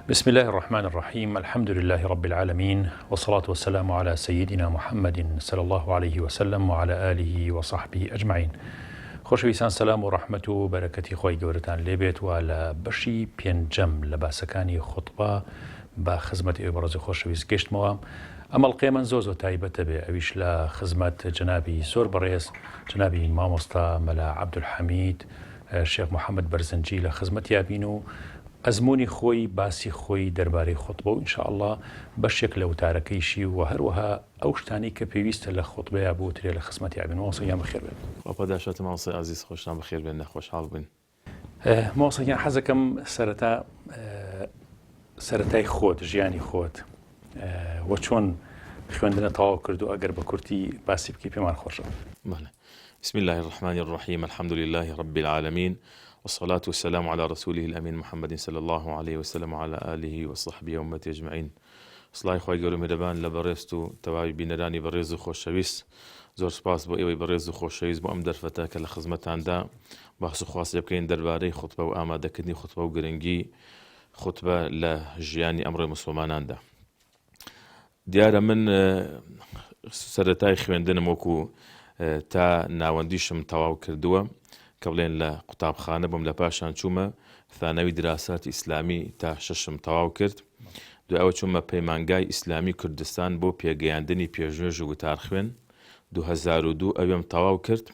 بسم الله الرحمن الرحيم. الحمد لله رب العالمين، والصلاة والسلام على سيدنا محمد صلى الله عليه وسلم وعلى آله وصحبه أجمعين. خۆشەویستان، سەلام و ڕەحمەت و بەرەکەتی خۆی گەورەتان لێبێت و لە بەشی پێنجەم لە باسەکانی خوتبە بە خزمەت ئێوە بەڕێز و خۆشەویست گەشتمەوە. ئەمەڵقەیە من زۆر تایبەتە بێ، ئەویش لە خزمەت جنابی زۆر بەڕێز جنابی مامۆستا مەلا عەبدولحەمید شێخ محەممەد بەرزەنجی لە خزمەت یابین و ئەزمموی خۆی باسی خۆی دەربارەی خوتبە و ئینشاءالله بەشێک لە وتارەکەیشی و هەروەها ئەو شتانی کە پێویستە لە خوتبەیە بۆ ترێ لە خزمەت یابین. مۆسەیان بەخێر بێت. خۆپەداشێت ماوەسەی عەزیز، خۆشتان بەخێر بێن، نەخۆشحاڵ بن. مۆسەیان حەزەکەم سەرەتای خۆت، ژیانی خۆت وە چۆن خوێندنە تەواو کرد و ئەگەر بە کورتی باسی بکەی پێمان خۆشە. بسم الله الرحمن الرحيم. الحمد لله رب العالمين، والصلاة والسلام على رسوله الأمين محمد صلى الله عليه وسلم وعلى آله وصحبه وأمته أجمعين. سڵای خۆی گەورە میهرەبان لە بەڕێست و تەواوی بینەرانی بەڕێز و خۆشەویست، زۆر سپاس بۆ ئێوەی بەڕێز و خۆشەویست بۆ ئەم دەرفەتە کە لە خزمەتاندا باس و خواست بکەین دەربارەی خوتبە و ئامادەکردنی خوتبە و گرنگی خوتبە لە ژیانی ئەمڕۆی موسڵماناندا. دیارە من سەرەتای خوێندنم وەکو تا ناوەندیشم تەواو کردووە کە بڵێن لە قوتابخانە بووم، لە پاشان چوومە ثانەوی دراسات ئیسلامی تا شەشم تەواو کرد. دوای ئەوە چوومە پەیمانگای ئیسلامی کوردستان بۆ پێگەیاندنی پێشنوێژ و وتار خوێن. 2002 ئەوێم تەواو کرد.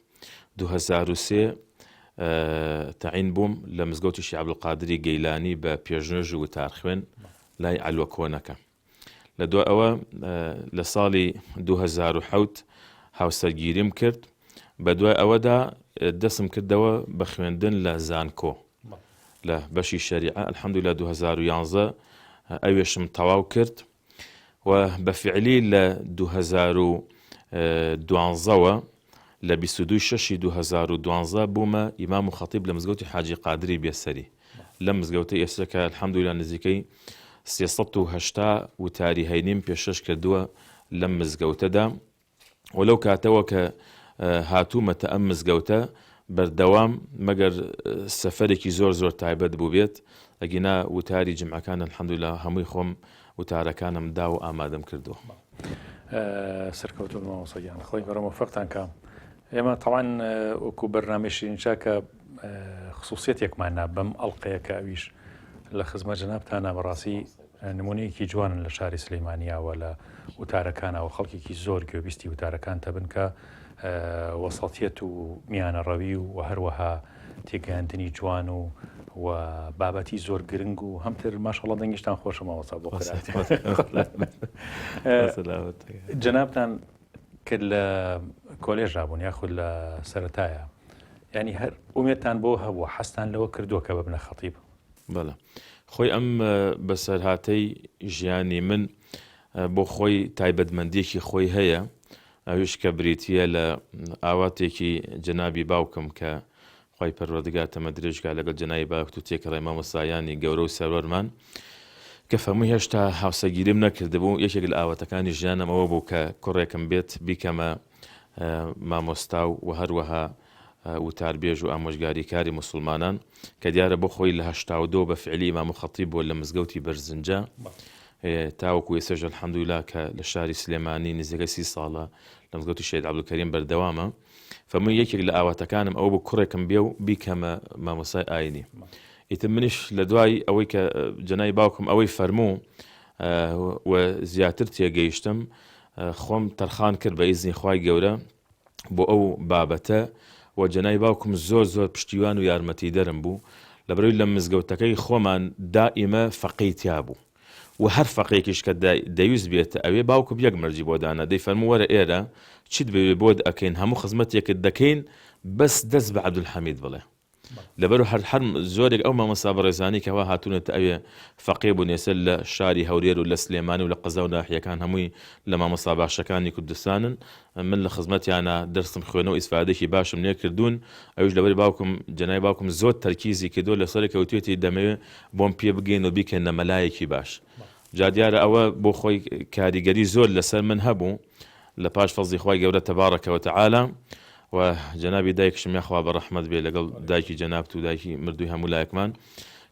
2003 تەعین بووم لە مزگەوتی شیخ عەبدولقادری گەیلانی بە پێشنوێژ و وتار خوێن لای عەلوە کۆنەکە. لە دوای ئەوە لە ساڵی 2007 هاوسەرگیریم کرد. بە دوای ئەوەدا دەستم کردەوە بە خوێندن لە زانکۆ لە بەشی شەریعە. الحەمدولیلا 2011 ئەوێشم تەواو کرد و بەفیعلی لە 2012ەوە لە 22/6 2012 بوومە ئیمام و خەتیب لە مزگەوتی حاجی قادری بێسەری لە مزگەوتەی ئێستا کە الحەمدولیلا نزیکەی 380 وتاری هەینیم پێشەش کردووە لەم مزگەوتەدا. وەلەو کاتەوە کە هاتوومەتە ئەم مزگەوتە بەردەوام مەگەر سەفەرێکی زۆر تایبەت بوو بێت، ئەگینا وتاری جمعەکان الحەمدولیلا هەمووی خۆم وتارەکانم دا و ئامادەم کردووە. سەرکەوتوو مامۆسەیان، خۆی بەرە موفەقتان کام. ئێمە تەواان وەکو بەرنامەی اینجا کە خصوصیەتێکماننا بەم ئەڵلقەیە کە ئەویش لە خزمەت جەنابتانە بەڕاستی نمونەیەکی جوانن لە شاری سلەیمانیاوە لە وتارەکانەوە، خەڵکێکی زۆر گوێبیستی وتارەکان تەبن کە وەسەڵتیەت و میانەڕەوی و هەروەها تێگەیاندنی جوان و بابەتی زۆر گرنگ و هەمتر ماشەڵڵا دەنگیشتان خۆشمەوەسا بۆ جەنابتان کرد لە کۆلێژ بوون یاخود لە سەرەتایە، ینی هەر ئومێدتان بۆ هەبووە، حەستان لەوە کردووە کە ببنە خەتیب؟ بەڵێ، خۆی ئەم بەسەرهاتەی ژیانی من بۆ خۆی تایبەتمەندیەکی خۆی هەیە، ئەویش کە بریتیە لە ئاواتێکی جەنابی باوکم کە خی پەروەردگار تەمە درێژگا لەگەڵ جەنابی باوکت و تێکەڕێ مامۆستایانی گەورە و سەرۆرمان کە فەرمووی هێشتا هاوسەگیریم نەکردبوو. یەکێک لە ئاواتەکانی ژیانمەوە بوو کە کوڕێکم بێت بیکەمە مامۆستا و هەروەها وتاربێژ و ئامۆژگاریکاری موسڵمانان، کە دیارە بۆ خۆی لە 82 بەفعلی ئیمام و خەتیب بووە لە مزگەوتی بەرزنجە تاوەکو ئێستاژ الحەمدولیلا کە لە شاری سلێمانی نزیکە 30 ساڵە لە مزگەوتی شەید عەبدولکەریم بەردەوامە. فەرمووی یەکێک لە ئاواتەکانم ئەوە بوو کوڕێکم بێ و بیکەمە مامۆستای ئاینی. ئیتر منیش لە دوای ئەوەی کە جەنابی باوکم ئەوەی فەرموو و زیاتر تێگەیشتم، خۆم تەرخان کرد بە ئیزنی خوای گەورە بۆ ئەو بابەتە و جەنابی باوکم زۆر پشتیوان و یارمەتی دەرم بوو، لەبەرەوەی لە مزگەوتەکەی خۆمان دائیمە فەقیهی تیا بوو و هەر فەقیهێکیش کە دەویست بێتە ئەوێ باوکم یەک مەرجی بۆ دانا، دەیفەرموو وەرە ئێرە چیت بێ بۆت ئەکەین، هەموو خزمەتێکت دەکەین، بەس دەست بە عەبدولحەمید بڵێ. لەبەر هەر زۆرێک ئەو مامۆستا بەڕێزانی کەوا هاتوونەتە ئەوێ فەقیه بوون ێستا لە شاری هەورێر و لە سلێمانی و لە قەزا و ناحیەکان هەمووی لە مامۆستا باشەکانی کوردستانن. من لە خزمەتیانە دەرسم خوێنە و ئیسفادەیەکی باشم لێ کردوون. ئەوش لەبەری باوکم جەنابی باوکم زۆر تەرکیزی کردووە لەسەر کەوتوێتی دەمەوێت بۆم پێ بگەین و بیکەنە مەلایەکی باش. جا دیارە ئەوە بۆ خۆی کاریگەری زۆر لەسەر من هەبوو لە پاش فەزلی خوای گەورە تەبارەکە و تەعالا و جەنابی دایکشم یاخوا بە ڕەحمەت بێ لەگەڵ دایکی جەنابت و دایکی مردووی هەموو لایەکمان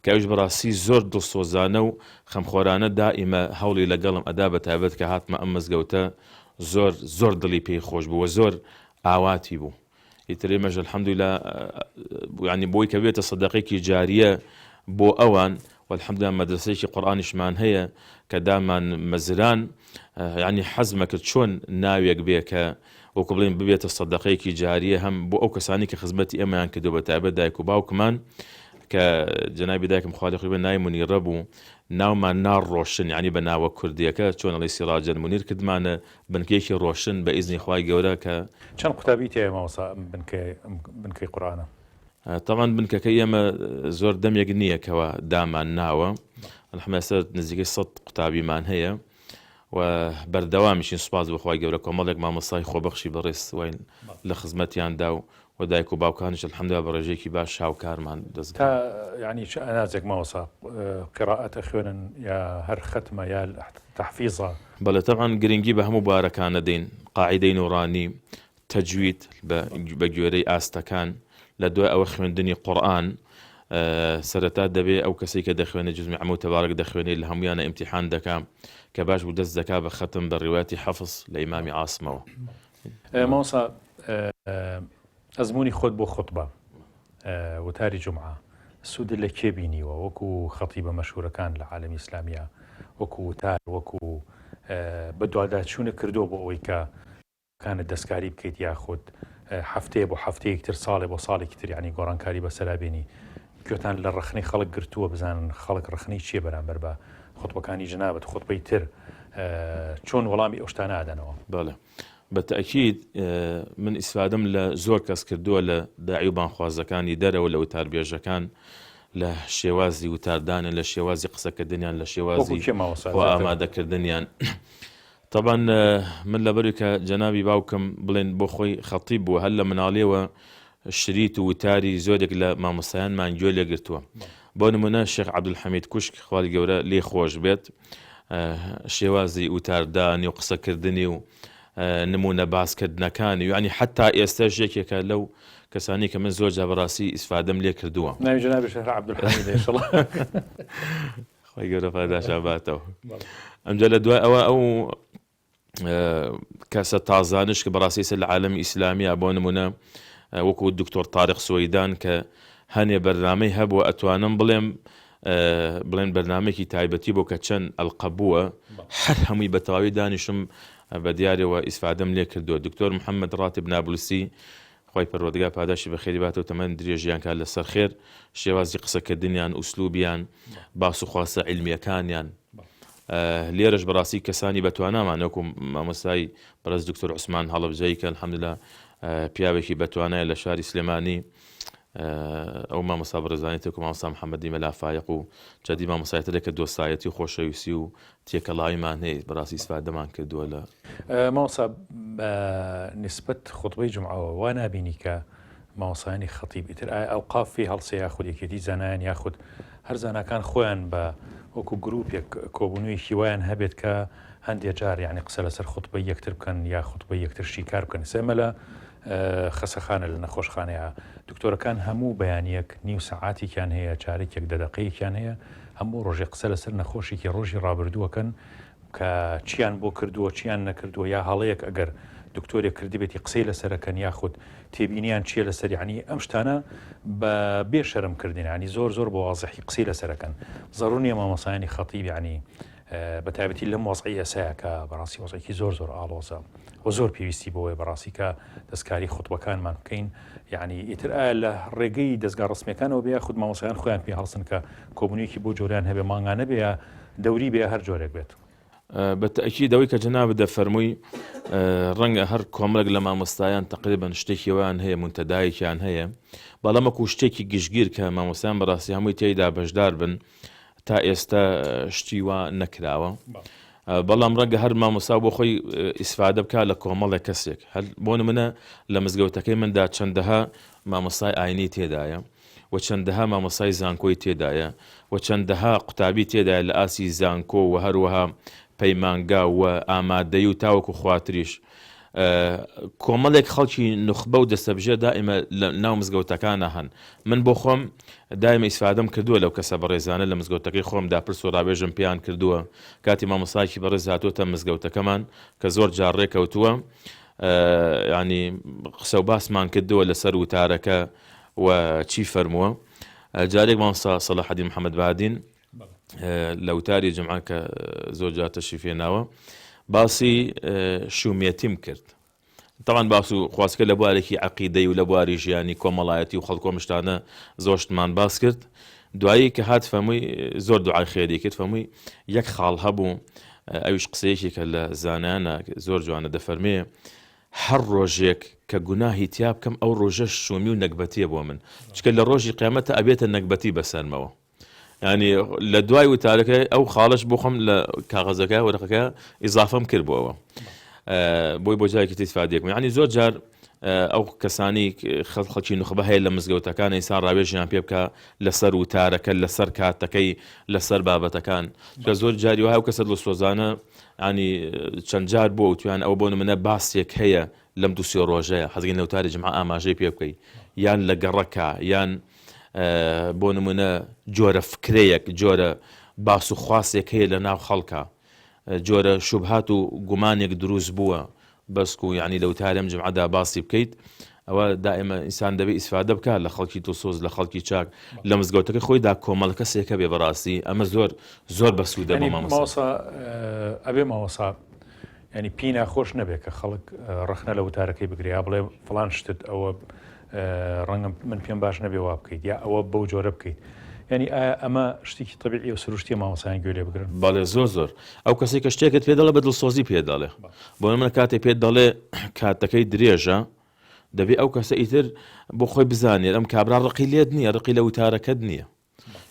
کە ئەوش بەڕاستی زۆر دڵسۆزانە و خەمخۆرانە دائیمە هەوڵی لەگەڵم ئەدا بە تایبەت کە هاتمە ئەم مزگەوتە زۆر دڵی پێی خۆش بووە زۆر ئاواتی بوو. ئیتر ئێمەش الحەمدولillah ینی بۆی کە بێتە سەدەقەیەکی جاریە بۆ ئەوان والحەمدولillah مەدرسەیەکی قورئانیشمان هەیە کە دامان مەزران ینی حەزمە کرد چۆن ناوێک بێ کە وەکو بڵێن ببێتە سەدەقەیەکی جاریە هەم بۆ ئەو کەسانی کە خزمەتی ئێمەیان کردو بە تایبەت دایک و باوکمان کە جەنابی دایکم خوا لێخوێ بێ ناوی مونیرە بوو ناومان ناڕۆشن ینی بە ناوە کوردیەکە چۆن ئەڵێ سیراجەل مونیر کردمانە بنکەیەکی ڕۆشن بە ئیزنی خوای گەورە کە چەند قوتابی تێ مامۆستا بنکەی قورئانە؟ تەڵەن بنکەکەی ئێمە زۆر دەمێک نییە کەەوە دامان ناوە الحەمدولillah نزیکەی 100 قوتابیمان هەیە و بەردەوامیشین سوپاس بەخوای گەورە کۆمەڵێک مامۆستای خۆبەخشی بەڕێز وین لە خزمەتیاندا و دایک و باوکانیش الحەمدولillah بە ڕێژەیەکی باش شاوکارمان دەست تا ینی چ ئەناجێک مامۆستا قیرائەتە خوێنن یا هەر ختمە یا تەحفیزە؟ بەڵێ تەبعاً گرنگی بە هەموو بارەکانە دەین قاعیدەی نوڕانی تەجوید بە گوێرەی ئاستەکان لە دوای ئەوە خوێندنی قورئان سەرەتا دەبێ ئەو کەسێک کە دەخوێنێت جزمی عەموو تەبارەک دەخوێنێت لە هەمویانە ئیمتیحان دەکات کە باش بوو دەست دەکات بە ختم بە ڕیواەتی حەفز لە ئیمامی عاسمەوە. مامۆستا ئەزمموی خۆت بۆ خوتبە وتاری جومعە سوودت لە کێ بینیوە وەکو خەتیبە مەشهورەکان لە عالەمی ئیسلامیە وەکو وتار وەکو بە دوواداچوونە کردو بۆ ئەوەی کە کانت دەستکاری بکەیت یاخود هەفتەیە بۆ هەفتەیەکتر ساڵێ بۆ ساڵێکی تر ینی گۆڕانکاری بەسەرابێنی گوێتان لە ڕخنەی خەڵک گرتووە بزانن خەڵک ڕخنەی چییە بەرامبەر بە خوتبەکانی جەنابەت خوتبەی تر چۆن وەڵامی ئەو شتانە ئادەنەوە؟ بەڵێ بەتەئکید من ئیسفادەم لە زۆر کەس کردووە لە داعی و بانخوازەکانی دەرەوە لە وتاربێژەکان لە شێوازی وتاردانن لە شێوازی قسەکردنیان لە شێوازی ئامادەکردنیان. طبعا من لەبەری کە جەنابی باوکم بڵێن بۆ خۆی خەتیب بووە هەر لە مناڵیەوە شریت و وتاری زۆرێک لە مامۆستایانمان گوێ لێگرتووە. بۆ نمونە شێخ عەبدولحەمید کوشک خوا گەورە لێی خۆش بێت شێوازی وتاردانی و قسەکردنی و نمونە باسکردنەکانی ینی حتا ئێستاش یەکێکە لەو کەسانی کە من زۆر جا بەڕاستی ئیسفادەم لێ کردووە. ناوی جەنابی شێخ عەبدولحەمید ئینشەڵڵا خوای گەورە پاداشا باتەوە. ئەمجا لە دوای ئەوە ئەو کەسە تازانش کە بەڕاستی لە عالەمی ئیسلامیە بۆ نمونە وەکو دکتۆر تاریق سوەیدان کە هەنێ بەرنامەی هەبووە ئەتوانم بڵێن بەرنامێکی تایبەتی بۆ کە چەند ئەلقە بووە هەر هەمووی بە تەواوی دانیشم بە دیارەوە ئیسفادەم لێ کردووە. دکتۆر محەممەد ڕاتب نابلوسی خی پەروەردگار پاداشی بە خێری باتەوە تەمەەن درێژیان کات لەسەر خێر شێوازی قسەکردنیان ئوسلوبیان باس و خواسە عیلمیەکانیان لێرەش بەڕاستی کەسانی بەتوانامان وەکو مامۆستای بەڕێز دکتۆر عوسمان هەڵەبجەی کە الحەمدولillah پیاوێکی بەتوانایە لە شاری سلێمانی ئەو مامۆستا بەڕێزانێتی وەکو مامۆستا محەممەدی مەلافایق و جەدی مامۆستایەتێک کە دۆستایەتی و خۆشەویستی و تێکەڵاویمان هەیە بەڕاستی ئیسفادەمان کردووە لە مامۆستا نسبەت خوتبەی جومعەوە وا نابینی کە مامۆستایانی خەتیب ئیتر ئەوقافی هەڵسە یاخود یەکێتی زانایان یاخود هەر زاناکان خۆیان بە وەکو گروپێک کۆبوونەوەیکی وایان هەبێت کە هەندێک جار یعنی قسە لەسەر خوتبەی یەکتر بکەن یا خوتبەی یەکتر شیکار بکەن. سێمە لە خەسەخانە لە نەخۆشخانەیە دکتۆرەکان هەموو بەیانیەک نیو سەعاتێکیان هەیە چارێکێک دەدەقەیەکیان هەیە هەموو ڕۆژێ قسە لەسەر نەخۆشێکی ڕۆژی ڕابردووەکەن کە چیان بۆ کردووە چیان نەکردووە یا هەڵەیەک ئەگەر دکتۆرێک کردبێتی قسەی لەسەرەکەن یاخود تێبینیان چیە لەسەر ینی ئەم شتانە بە بێشەرمکردن ینی زۆر بۆ وازحی قسەی لەسەرەکەن زەڕوو نیە مامۆستایانی خەتیب ینی بە تایبەتی لەم وەزعی ئەسەیە کە بەڕاستی وەزعێکی زۆر ئاڵۆزە و زۆر پێویستی بۆیە بەڕاستی کە دەستکاری خوتبەکانمان بکەین یعنی ئیتر لە ڕێگەی دەستگا ڕسمیەکانەوە بێ خود مامۆستایان خۆیان پێ هەڵسن کە کۆبوونیەکی بۆ جۆریان هەبێ مانگانە بێ دەوری بێ هەر جۆرێک بێت. بەتەئکید ئەوەی کە جەنابە دەفەرمووی ڕەنگە هەر کۆمەڵێک لە مامۆستایان تقریبەن شتێکیوان هەیە منتەدایەکیان هەیە بەڵام وەکو شتێکی گشتگیر کە مامۆستایان بەڕاستی هەمووی تێیدا بەشدار بن تا ئێستا شتی وا نەکراوە بەڵام ڕەنگە هەر مامۆستا بۆ خۆی ئیسفادە بکات لە کۆمەڵێک کەسێک بۆ نمونە لە مزگەوتەکەی مندا چەندەها مامۆستای ئاینی تێدایە و چەندەها مامۆستای زانکۆی تێدایە و چەندەها قوتابی تێدایە لە ئاسی زانکۆ و هەروەها پەیمانگا و ئامادەی و تاوەکو خواتریش کۆمەڵێک خەڵکی نخبە و دەستەبژێ دائیمە لە ناو مزگەوتەکانە هەن. من بۆ خۆم دائیمە ئیسفادەم کردووە لەو کەسە بەڕێزانە لە مزگەوتەکەی خۆمدا پرس و ڕابێژم پێیان کردووە کاتی مامۆستایەکی بەڕێز هاتووەتە مزگەوتەکەمان کە زۆر جار ڕێکەوتووە، ینی قسە و باسمان کردووە لەسەر وتارەکە و چی فەرمووە. جارێک مامۆستا سەلاحەدین محەممەد بادین لە وتاری جمعە کە زۆر جار تەشریف هێناوە باسی شومێتیم کرد. طبعاً باس و خواستکە لە بوارێکی عەقیدەی و لە بواری ژیانی کۆمەڵایەتی و خەڵک و مشتانە زۆرشتمان باس کرد. دوایی کە هات فەرمووی زۆر دوعای خێری کرد، فەرمووی یەک خاڵ هەبوو، ئەویش قسەیەکی کە لە زانایانە زۆر جوانە دەفەرمێ هەر ڕۆژێک کە گوناهی تیا بکەم ئەو ڕۆژە شومی و نەکبەتیە بۆ من، چکە لە ڕۆژی قیامەتە ئەبێتە نەکبەتی بەسەرمەوە. ینی لە دوای وتارەکە ئەو خاڵش بۆ خەم لە کاغەزەکە وەرەقەکە ئیزافەم کرد بۆەوە بۆی بۆ جایەکی تیسفادێکم. ینی زۆر جار ئەو کەسانی خەڵکی نخبە هەیە لە مزگەوتەکان ئینسان ڕاوێژیان پێ بکە لەسەر وتارەکە لەسەر کاتەکەی لەسەر بابەتەکان، کە زۆر جاری وایە و کەسە دڵسۆزانە ینی چەند جار بۆ وتویان ئەو بۆ نمونە باسێک هەیە لەم دوو سێ ڕۆژەیە حەزگەین لە وتاری جمعە ئاماژەی پێ بکەی، یان لە گەڕەکە یان بۆ نمونە جۆرە فکرەیەک جۆرە باس و خواسێک هەیە لە ناو خەڵکە، جۆرە شوبهات و گومانێک دروست بووە بەسک و یعنی لە وتارێم جمعەدا باسی بکەیت، ئەوە دائیمە ئینسان دەبێت ئیسفادە بکات لە خەڵکی دڵسۆز لە خەڵکی چاک لە مزگەوتەکە خۆیدا کۆمەڵ کەسێکە بێ بەڕاستی ئەمە زۆر بەسوودە بۆ مامۆستا. ئەبێ مامۆستا ینی پێی ناخۆش نەبێت کە خەڵک ڕخنە لە وتارەکەی بگریا بڵێ فڵان شتت ئەوە ڕەنگە من پێم باش نەبێ وا بکەیت یا ئەوە بەو جۆرە بکەیت. ینی ئەمە شتێکی تەبیعی و سروشتی مامۆستایان گوێ بگرن. باڵێ زۆر ئەو کەسێک کە شتێکت پێ دەڵێ بە دڵسۆزی پێ دەڵێ. بۆ من کاتێک پێت دەڵێ کاتەکەی درێژە دەبێت ئەو کەسە ئیتر بۆ خۆی بزانێت ئەم کابرا ڕقی لێت نییە، ڕقی لە وتارەکەت نییە.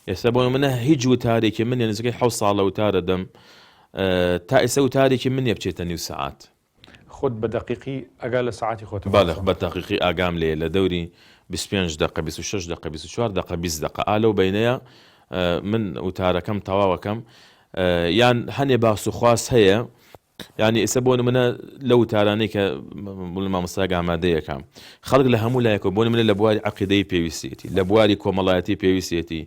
ئێستا بۆ منە هیچ وتارێکی من نزیکەی 7 ساڵ لە وتارە دەم تا ئێستا وتارێکی من نییە بچێتە نیو سەعات. خۆت بە دەقیقی ئەگا لە سەعاتی خۆت باڵێ بە دەقیقی ئاگام لێ لە دەوری 25 دقیقە 26 دقیقە 24 دقیقە 20 دقیقە ئالەو بینەیە من وتارەکەم تەواوەکەم یان هەنێ باس و خواست هەیە. ینی ئێستا بۆ نمونە لە وتارانەی کە مامۆستاک ئامادەیەکەم خەڵک لە هەموو لایەکەوە بۆ نمونە لە بواری عەقیدەی پێویستێتی، لە بواری کۆمەڵایەتی پێویستێتی،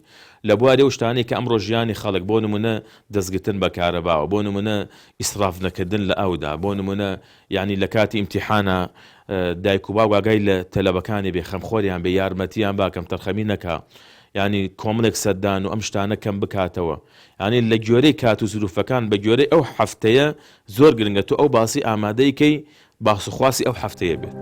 لە بواری ئەو شتانەی کە ئەمڕۆ ژیانی خەڵک بۆ نمونە دەستگرتن بە کارەباوە، بۆ نمونە ئیسراف نەکردن لە ئەودا، بۆ نمونە یعنی لە کاتی ئیمتیحانە دایک و باو ئاگای لە تەلەبەکانی بێ خەمخۆریان بێ یارمەتیان باکەم تەرخەمی نەکا، ینی کۆمەڵێک سەردان و ئەم شتانە کەم بکاتەوە. ینی لە گوێرەی کات و زروفەکان بە گوێرەی ئەو هەفتەیە زۆر گرنگە تو ئەو باسی ئامادەیکەی باس و خواسی ئەو هەفتەیە بێت.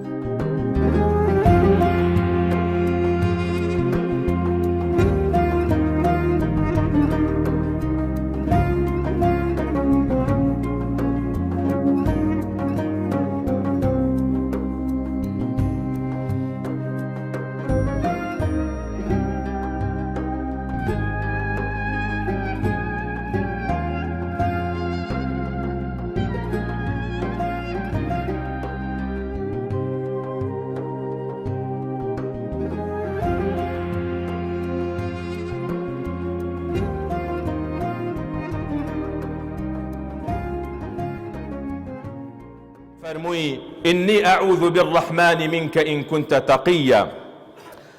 فرمووی ئینی ئەعوذ بالرحمن منك إن كنت تقيا،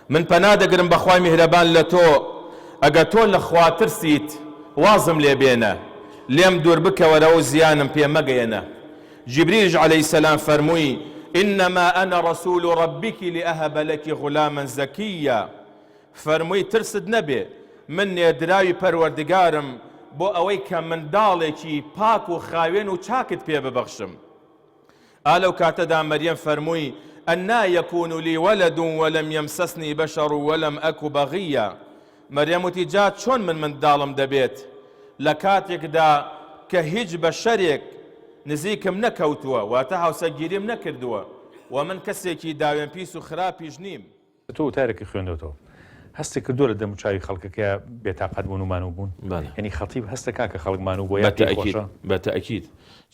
من پەنا دەگرم بەخوای میهرەبان لە تۆ ئەگە تۆ لە خوا ترسیت وازم لێ بێنە، لێم دوور بکەوەرە و زیانم پێ مەگەێنە. جیبریل عەلەیهی السەلام فەرمووی إنما أنا رسول ربك لأهب لك غلاما زكيا، فەرمووی ترست نەبێ من نێدراوی پەروەردگارم بۆ ئەوەی کە منداڵێکی پاک و خاوێن و چاکت پێ ببەخشم. ئالەو کاتەدا مەریەم فەرمووی ئەنا یەکون لی وەلد وەلەم یەمسەسنی بەشەڕ وەلەم ئەکو بەغیە، مەریەم وتی جا چۆن من منداڵم دەبێت لە کاتێکدا کە هیچ بەشەرێک نزیکم نەکەوتووە واتە هاوسەرگیریم نەکردووە و من کەسێکی داوێن پیس و خراپیش نیم. تۆ وتارێکی خوێندەوە هەستی کردووە لە دەموچاوی خەڵکەکە بێتاقەت بوون و مانوو بوون، ینی خەتیب هەستە کاکە خەڵک مانوو بۆ بەتەئەکید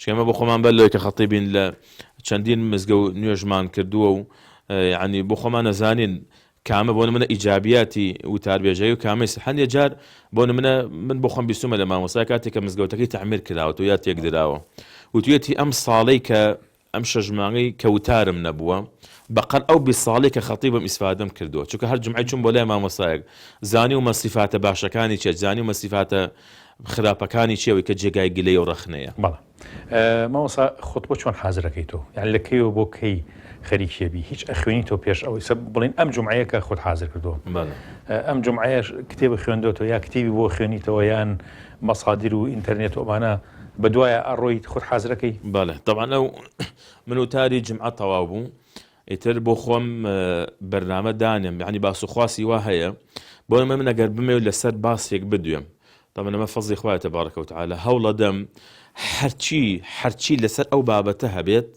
چکەمە بۆ خۆمان بەر لەوەی کە خەتیبین لە چەندین مزگە و نوێژمان کردووە و ینی بۆ خۆمان نەزانین کامە بۆ منە ئیجابیاتی وتاربێژەی و کامەی هەندێ جار بۆ منە من بۆ خۆم بیستومە لە مامۆستا کاتێک کە مزگەوتەکەی تعمیر کراوە و یا تێک دراوە وتوێتی ئەم ساڵەی کە ئەم شەژمانگەی کەوتارم نەبووە بەقەر ئەو 20 ساڵێک کە خەتیبم ئیسفادەم کردووە چونکە هەر جمعی چوون بۆ لای مامۆستایەک زانی و مەسیفاتە باشەکانی چێت زانی و مەسیفاتە خراپەکانی چێوەی کە جێگای گلەی و ڕەخنەیە. بەڵێ مامۆستا خۆتبە چۆن حازرەکەیتەوە یان لە کەیەوە بۆ کەی خەریکیەبی هیچ ئەخوێنی تۆ پێش ئەوەی بڵین ئەم جمعەیە کە خۆت حازر کردووە ئەم جمعەیە کتێبە خوێندۆتەوە یا کتێبی بۆ خوێنیتەوە یان مەسادیر و ئینتەرنێت و ئەمانە بەدوایە ئەڕۆیت خۆت حازرەکەی؟ بەڵێ طبعا ئەو من وتاری جمعە تەواو بوو ئیتر بۆ خۆم بەرنامە دانم یعنی باسوخواسی وا هەیە بۆ من ئەگەر بمێ و لەسەر باسێک بدوێم طبعا ئەمە فەزلی خوایە تەبارەکە و تەعالە هەوڵە دەم هەرچی لەسەر ئەو بابەتە هەبێت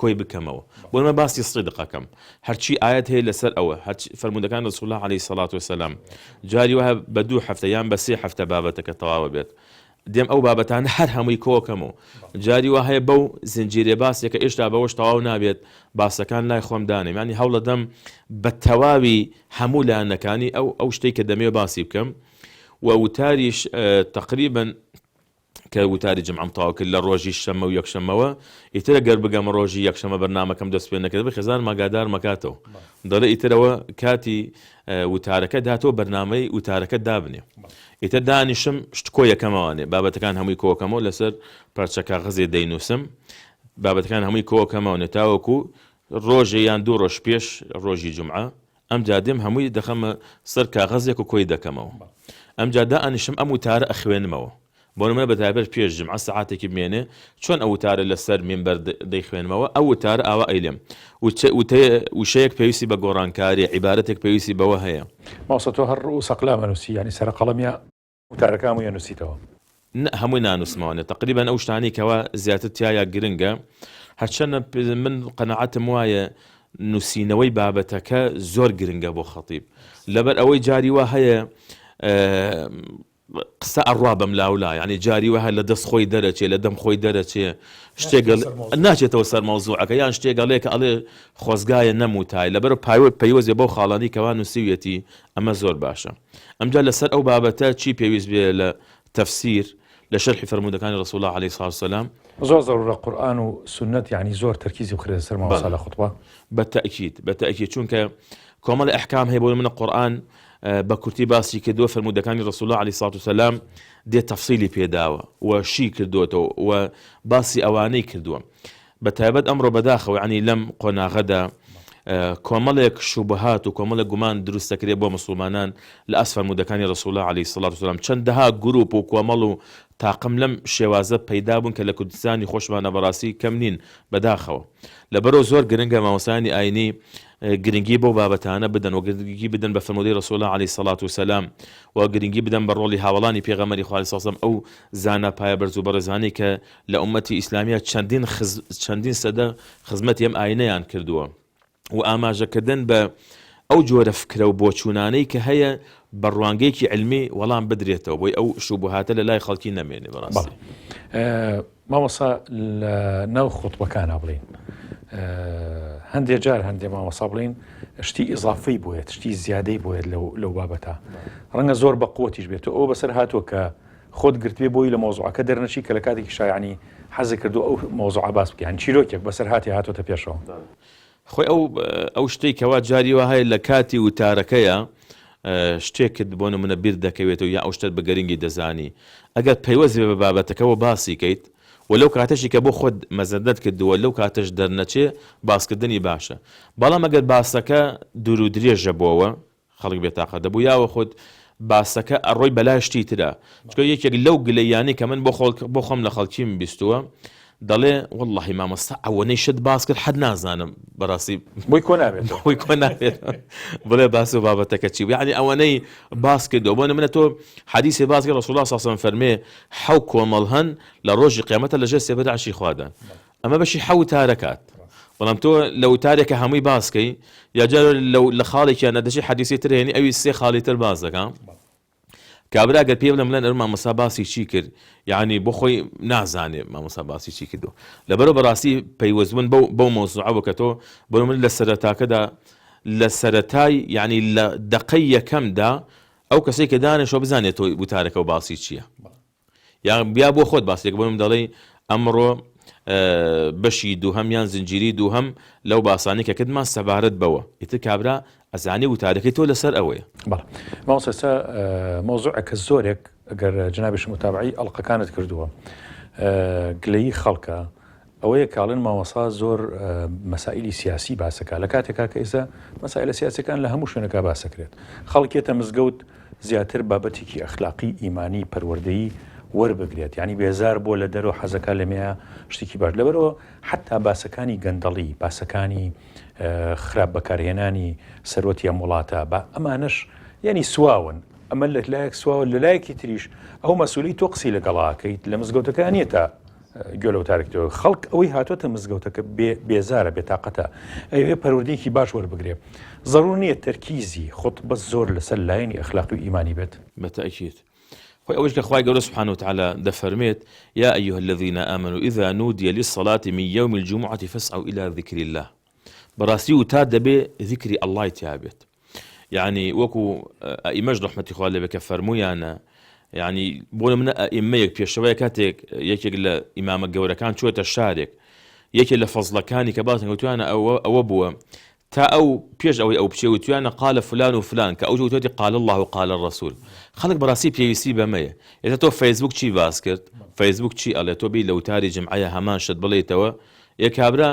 کۆی بکەمەوە بۆ ئەمە باسی سڕی دقەکەم هەرچی ئاەت هەیە لەسەر ئەوە فەرموودەکان رسول الله عليه الصلاة والسلام جاری وهە بە 2 هەفتە یان بە 3 هەفتە بابەتەکە تەواوە بێت دێم ئەو بابەتان هەر هەمووی کۆکەمەوە جاری وا هەیە بەو زنجیرێ باسێکە ئێشتا بەوەش تەواو نابێت باسەکان لای خۆم دانێم ینی هەوڵە دەم بە تەواوی هەموو لایەنەکانی ئەو شتێک کە دەمێ باسی بکەم و وتاریش تقریبا کە وتاری جمعەم تەواو کرد لە ڕۆژی شەمە و یەکشەمەوە ئیترە گەر بگەم ڕۆژی یەکشەمە بەرنامەکەم دەست پێ نەکرد بخێزان ماگادار مەکاتەوە دەڵێ ئیترەوە کاتی وتارەکە داتەوە بەرنامەی وتارەکە دابنێ ئیتر دانیشم کۆ یەکەمەوانێ بابەتەکان هەمووی کۆکەمەوە لەسەر پارچە کاغەزێ دەینووسم بابەتەکان هەمووی کۆکەمەوە تاوەکو ڕۆژێ یان 2 ڕۆژ پێش ڕۆژی جمعە ئەم جادێم هەمووی دەخەمە سەر کاغەزێک و کۆی دەکەمەوە ئەم جادا ئەنیشم ئەم وتارە ئەخوێنمەوە بۆ نمونە بەتایبەت پێش جمعە سەعاتێکی بمێنێ چۆن ئەو وتارە لەسەر مینبەر دەیخوێنمەوە ئەو وتارە ئاوا ئەیلێم وشەیەک پێویستی بە گۆڕانکاری عیبارەتێک پێویستی بەوە هەیە ماوسە تۆ هەر ڕوو سەقلامە نووسی ینی سەر قەڵەمیە وتارەکان و نووسیتەوە هەمووی نانووسمەوەنێ تقریبا ئەو شتانی کەوا زیاتر تایە گرنگە هەرچەنە من قەنەعەتم وایە نووسینەوەی بابەتەکە زۆر گرنگە بۆ خەتیب لەبەر ئەوەی جاری وا هەیە قسە ئەڕوا بەم لاولا ینی جاری وهە لە دەست خۆی دەرەچێ لە دەم خۆی دەرەچێ شتێک ناچێتەوە سەر مەوزوعەکە یان شتێکگەڵەیە کە ئەڵێ خۆزگایە نەموتای لەبەر پەیوەزێ بەو خاڵانی کەوا نووسیویەتی ئەمە زۆر باشە ئەمجا لەسەر ئەو بابەتە چی پێویست بێ لە تەفسیر لە شەرحی فەرموودەکانی رسول الله عليه الصلاة والسلام زۆر ضرورە قورئان و سنت یعنی زۆر تەرکیزی بخرێت سەر ماوەسا لە خوتبە بەتەئکید چونکە کۆمەڵی ئەحکام هەیە بۆ منە قورئان بە کورتی باسی کردووە فەرموودەکانی رسول الله عليه الصلاة والسلام دێ تەفسیلی پێداوە و شی کردووەتەوە و باسی ئەوانەی کردووە بەتایبەت ئەمڕۆ بەداخەوە ینی لەم قۆناغەدا کۆمەڵێک شوبهات و کۆمەڵێک گومان دروست دەکرێت بۆ مسلمانان لە ئەس فەرموودەکانی رسول الله عليه الصلاة والسلام چەندەها گروپ و کۆمەڵ و تاقم لەم شێوازە پەیدا بوون کە لە کوردستانی خۆشمانە بەڕاستی کەم نین بەداخەوە لەبەرەوە زۆر گرنگە مامۆستایانی ئاینی گرنگی بۆ بابەتانە بدەن و گرنگی بدەن بە فەرموودەی رسول الله عليه الصلاة والسلام و گرنگی بدەن بە ڕۆڵی هاوڵانی پێغەمبەری خوا علیه السلام ئەو زانە پایە بەرز و بەڕێزانەی کە لە ئومەتی ئیسلامیە چەندین سەدە خزمەتی ئەم ئاینەیان کردووە و ئاماژەکردن بە ئەو جۆرە فکرە و بۆچوونانەی کە هەیە بەڕوانگەیەکی علمی وەڵام بدرێتەوە بۆی ئەو شوبهاتە لە لای خەڵکی نەمێنێ بەڕاستی مامۆستا لە ناو خوتبەکانە بڵین هەندێک جار هەندێک مامۆستا بڵین شتی ئیزافەی بۆیێت شتی زیادەی بۆیێت لەو بابەتە ڕەنگە زۆر بە قووەتیش بێتەوە ئەو بەسەر هاتووە کە خۆت گرتوێ بۆی لە مۆزوعەکە دەرنەچی کە لە کاتێکی شایانی حەزی کردو ئەو مۆزوعە باس بکەن چیرۆکێک بەسەر هاتی هاتوۆتە پێشەوە خۆی ئەو شتێک کەوا جاری وە هەیە لە کاتی وتارەکەیە شتێکت بۆ نمونە بیر دەکەوێتەوە یا ئەو شتت بە گەرنگی دەزانی ئەگەر پەیوەزی بە بابەتەکەەوە باسی کەیت و لەو کاتەشی کە بۆ خۆت مەزەدەت کردووە لەو کاتەش دەرنەچێ باسکردنی باشە بەڵام ئەگەر باسەکە دوور و درێژە بۆەوە خەڵک بێتاقە دەبوو یاوە خۆت باسەکە ئەڕۆی بەلای شتی ترە چکە یەکێک لەو گلەیانی کە من بۆ خۆم لە خەڵکیم بیستووە دەڵێ وەڵڵاهی مامۆستا ئەوەنەی شت باس کرد حەد نازانم بەڕاستی بۆی کۆ نابێت بڵێ باس و بابەتەکە چی یعنی ئەوەنەی باس کردەوە بۆ نمونە تۆ حەدیثی باس کرد رسول الله صلی الله علیه و سلم فەرمێ حەو کۆمەڵ هەن لە ڕۆژی قیامەتە لەژێر سێبەر عەرشی خوادان ئەمە بەشی حەو وتارەکات بەڵام تۆ لە وتارێکە هەمووی باسکەی یا جار لە خاڵێکیان نەدەچی حەدیثی تر هێنی ئەوی 3 خاڵی تر باس دەکەم کابرا گەر پێ بڵێم لەن مامۆستا باسی چی کرد یعنی بۆ خۆی نازانێ مامۆستا باسی چی کردو لەبەرەوە بەڕاستی پەیوەزبوون بەو مۆزوعە کە تۆ بۆ من لە سەرەتاکەدا لە سەرەتای یعنی لە دەقەی یەکەمدا ئەو کەسێک کە دانیشتووە بزانێت تۆ وتارەکە و باسی چییە یا بیا بۆ خۆت باسێک بۆ من دەڵێ ئەمڕۆ بەشی دووهەم یان زنجیری دووهەم لەو باسانی کە کردمان سەبارەت بەوە ئیتر کابرا ئەزانێ وتارەکەی تۆ لەسەر ئەوەیە. بەڵێ ماوەستا مۆزوعەکە زۆرێک ئەگەر جنابش متابعی ئەڵلقەکانت کردووە گلەیی خەڵکە ئەوەیە کاڵن مامۆسا زۆر مەسائلی سیاسی باسەکە لە کاتێکا کە ئێستا مەسائلە سیاسەکان لە هەموو شوێنەکە باسەکرێت خەڵکێتە مزگەوت زیاتر بابەتێکی ئەخلاقی ئیمانی پەروەردەیی وەربگرێت ینی بێزار بۆ لە دەرەوە حەزەکە لەمەیە شتێکی باش لەبەرەوە حتا باسەکانی گەندەڵی باسەکانی خراپ بەکارهێنانی سەرۆتیە وڵاتە بە ئەمانش ینی سواون ئەمە لە لایەک سواوە لە لایەکی تریش ئەو مەسئولی تۆ قسی لەگەڵاکەیت لە مزگەوتەکان نیێتە گوێ لەو تارێکەوە خەڵک ئەوەی هاتوۆتە مزگەوتەکە بێزارە بێتاقەتە ئەوێ پەروەردەیەکی باش وەربگرێ ضروري نییە تەرکیزی خۆت بەس زۆر لەسەر لایەنی ئەخلاقی و ئیمانی بێت بەتأکید خۆی ئەوەش کە خوای گەورە سبحانه وتعالى دەفەرمێت يا أيها الذين آمنوا إذا نودي للصلاة من يوم الجمعة فاسعوا إلى ذكر الله بەڕاستی وتار دەبێ ذکری ئەڵڵای تیا بێت یعنی وەکو ئەئیمەش ڕەحمەتی خوا لێبێ کە فەرموویانە یعنی بۆ نمونە ئەئیمەیەک پێشەوەیە کاتێک یەکێک لە ئیمامە گەورەکان چۆتە شارێک یەکێک لە فەزڵەکانی کە باسن گوتویانە ئەوە بووە تا ئەو پێش ئەوەی ئەو بچێ وتویانە قال فلان و فلان کە ئەو جوتوێتی قال الله و قال الرسول خەڵک بەڕاستی پێویستی بەمەیە ئێستا تۆ فەیسبوک چی باس کرد فەیسبوک چی ئەڵێ تۆ بی لە وتاری جمعەیە هەمان شت بڵێیتەوە یەکابرا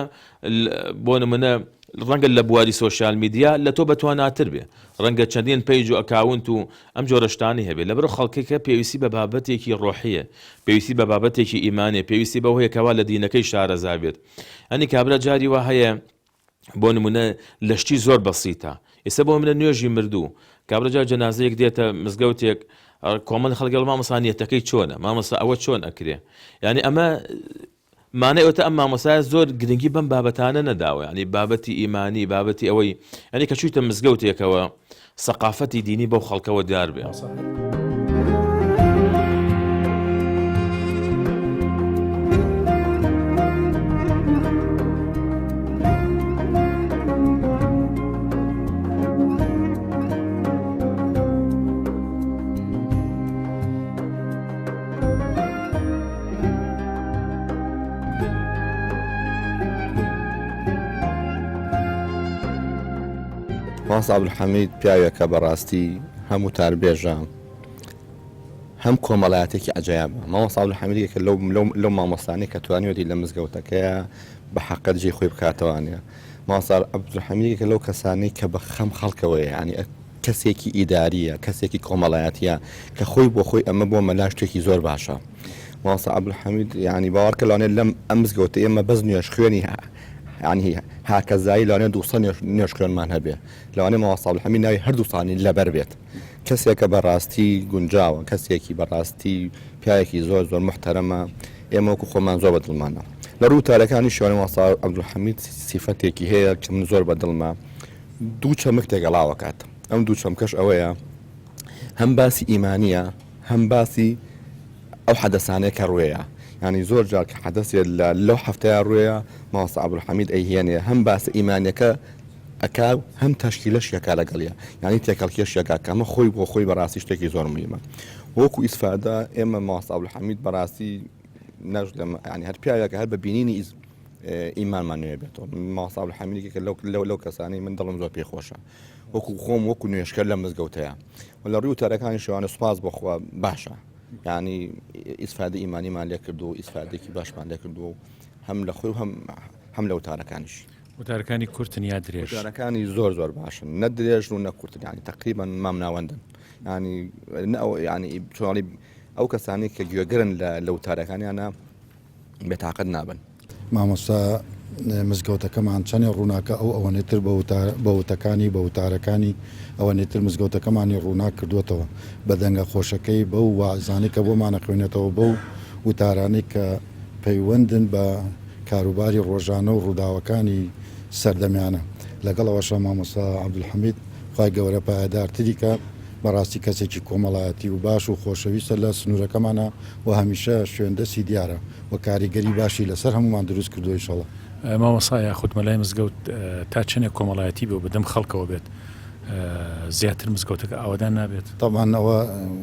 بۆ نمونە ڕەنگە لە بواری سۆشیال میدیا لە تۆ بەتواناتر بێ ڕەنگە چەندین پەیج و ئەکاونت و ئەم جۆرە شتانی هەبێت لەبەر خەڵکێکە پێویستی بە بابەتێکی ڕۆحیە پێویستی بە بابەتێکی ئیمانێ پێویستی بەوەیەکەوە لە دینەکەی شارەزا بێت ئەنی کابرا جاری وا هەیە بۆ نمونە لە شتی زۆر بەسیتە ئێستا بۆ منە نوێژی مردوو کابراجار جەنازەیەک دێتە مزگەوتێک کۆمەڵ خەڵگەڵ مامەسانیەتەکەی چۆنە مامەسا ئەوە چۆن ئەکرێ یعنی ئەمە مانەوەتە ئەم مامۆسایە زۆر گرنگی بەم بابەتانە نەداوە ینی بابەتی ئیمانی بابەتی ئەوەی ینی کە چوویتە مزگەوتێکەوە سەقافەتی دینی بەو خەڵکەوە دیار بێ مامۆستا عەبدولحەمید پیاوێکە بەڕاستی هەموو تاربێژە هەم کۆمەڵایەتێکی عەجایبە مامۆستا عەبدولحەمیدێکە لەو مامۆستانەی کە توانیوەتی لە مزگەوتەکەیە بە حەقەت جێی خۆی بکاتەوانێ مامۆستا عەبدولحەمیدێکە لەو کەسانەی کە بە خەم خەڵکەوەیە ینی کەسێکی ئیداریە کەسێکی کۆمەڵایەتیە کە خۆی بۆ خۆی ئەمە بۆ مەلا شتێکی زۆر باشە مامۆستا عەبدولحەمید ینی باوەڕکە لەوانێت لەم ئەم مزگەوتە ئێمە بەس نوێژ خوێنی عنی هاکەزایی لەوانێت 200 نوێژ خوێنمان هەبێ لەوانێ مامۆستا عەبدولحەمید ناوی هەردووسانی لەبەر بێت کەسێکە بەڕاستی گونجاوە کەسێکی بەڕاستی پیاوێکی زۆر زۆر محتەرەمە ئێمە وەکو خۆمان زۆر بەدڵمانە لە ڕووتارەکانی شوێنی مامۆستا عەبدولحەمید سیفەتێکی هەیە کە من زۆر بەدڵمە دوو چەمک تێگەڵاوە کات ئەم دوو چەمکەش ئەوەیە هەم باسی ئیمانیە هەم باسی ئەو حەدەسانەیە کە ڕوەیە ینی زۆر جار کە حەدەسێت لەو هەفتەیە ڕوەیە مامۆستا عەبدولحەمید ئەیهێنێ هەم باسە ئیمانیەکە ئەکا هەم تەشکیلەشیەکە لەگەڵیە ینی تێکەڵکێشیەکە کە ئەمە خۆی بۆ خۆی بەڕاستی شتێکی زۆر مهمە وەکو ئیسفادە ئێمە مامۆستا عەبدولحەمید بەڕاستی نەژ ینی هەر پیاوێکە هەر بە بینینی ئیمانمان نوێ بێتەوە مامۆستا عەبدولحەمیدێکە لەو کەسانی من دڵم زۆر پێخۆشە وەکو خۆم وەکو نوێشکە لە مزگەوتەیە و لە ڕووی وتارەکانی شەوانە سوپاس بۆخوا باشە ینی ئیسفادە ئیمانیمان لێ کردو ئیسفادێکی باشمان لێ کردو هەم لە خۆی هەم لە وتارەکانیش وتارەکانی کورتن یا درێژ وتارەکانی زۆر زۆر باشن نە درێژ و نە کورتن ینی تقریبان مام ناوەندن ینی ینی چۆڵی ئەو کەسانی کە گوێگرن لە وتارەکانیانە بێتاقەت نابن مامۆستا مزگەوتەکەمان چەندێ ڕووناکە ئەوەنێتر بە وتەکانی بە وتارەکانی ئەوەنێتر مزگەوتەکەمانی ڕوونا کردوێتەوە بە دەنگە خۆشەکەی بەو وازانەی کە بۆمانە خوێنێتەوە بەو وتارانەی کە پەیوەندن بە کاروباری ڕۆژانە و ڕووداوەکانی سەردەمیانە لەگەڵەوەشە مامۆستا عەبدولحەمید خوای گەورە پایدارتری کە بەڕاستی کەسێکی کۆمەڵایەتی و باش و خۆشەویستە لە سنوورەکەمانە و هەمیشە شوێندەسی دیارە و کاریگەری باشی لەسەر هەمومان دروست کردو ئینشەڵڵا مامۆستا یاخود مەلای مزگەوت تا چنێک کۆمەڵایەتی بێ و بەدەم خەڵکەوە بێت زیاتر مزگەوتەکە ئاوادان نابێت. طبعاً ئەوە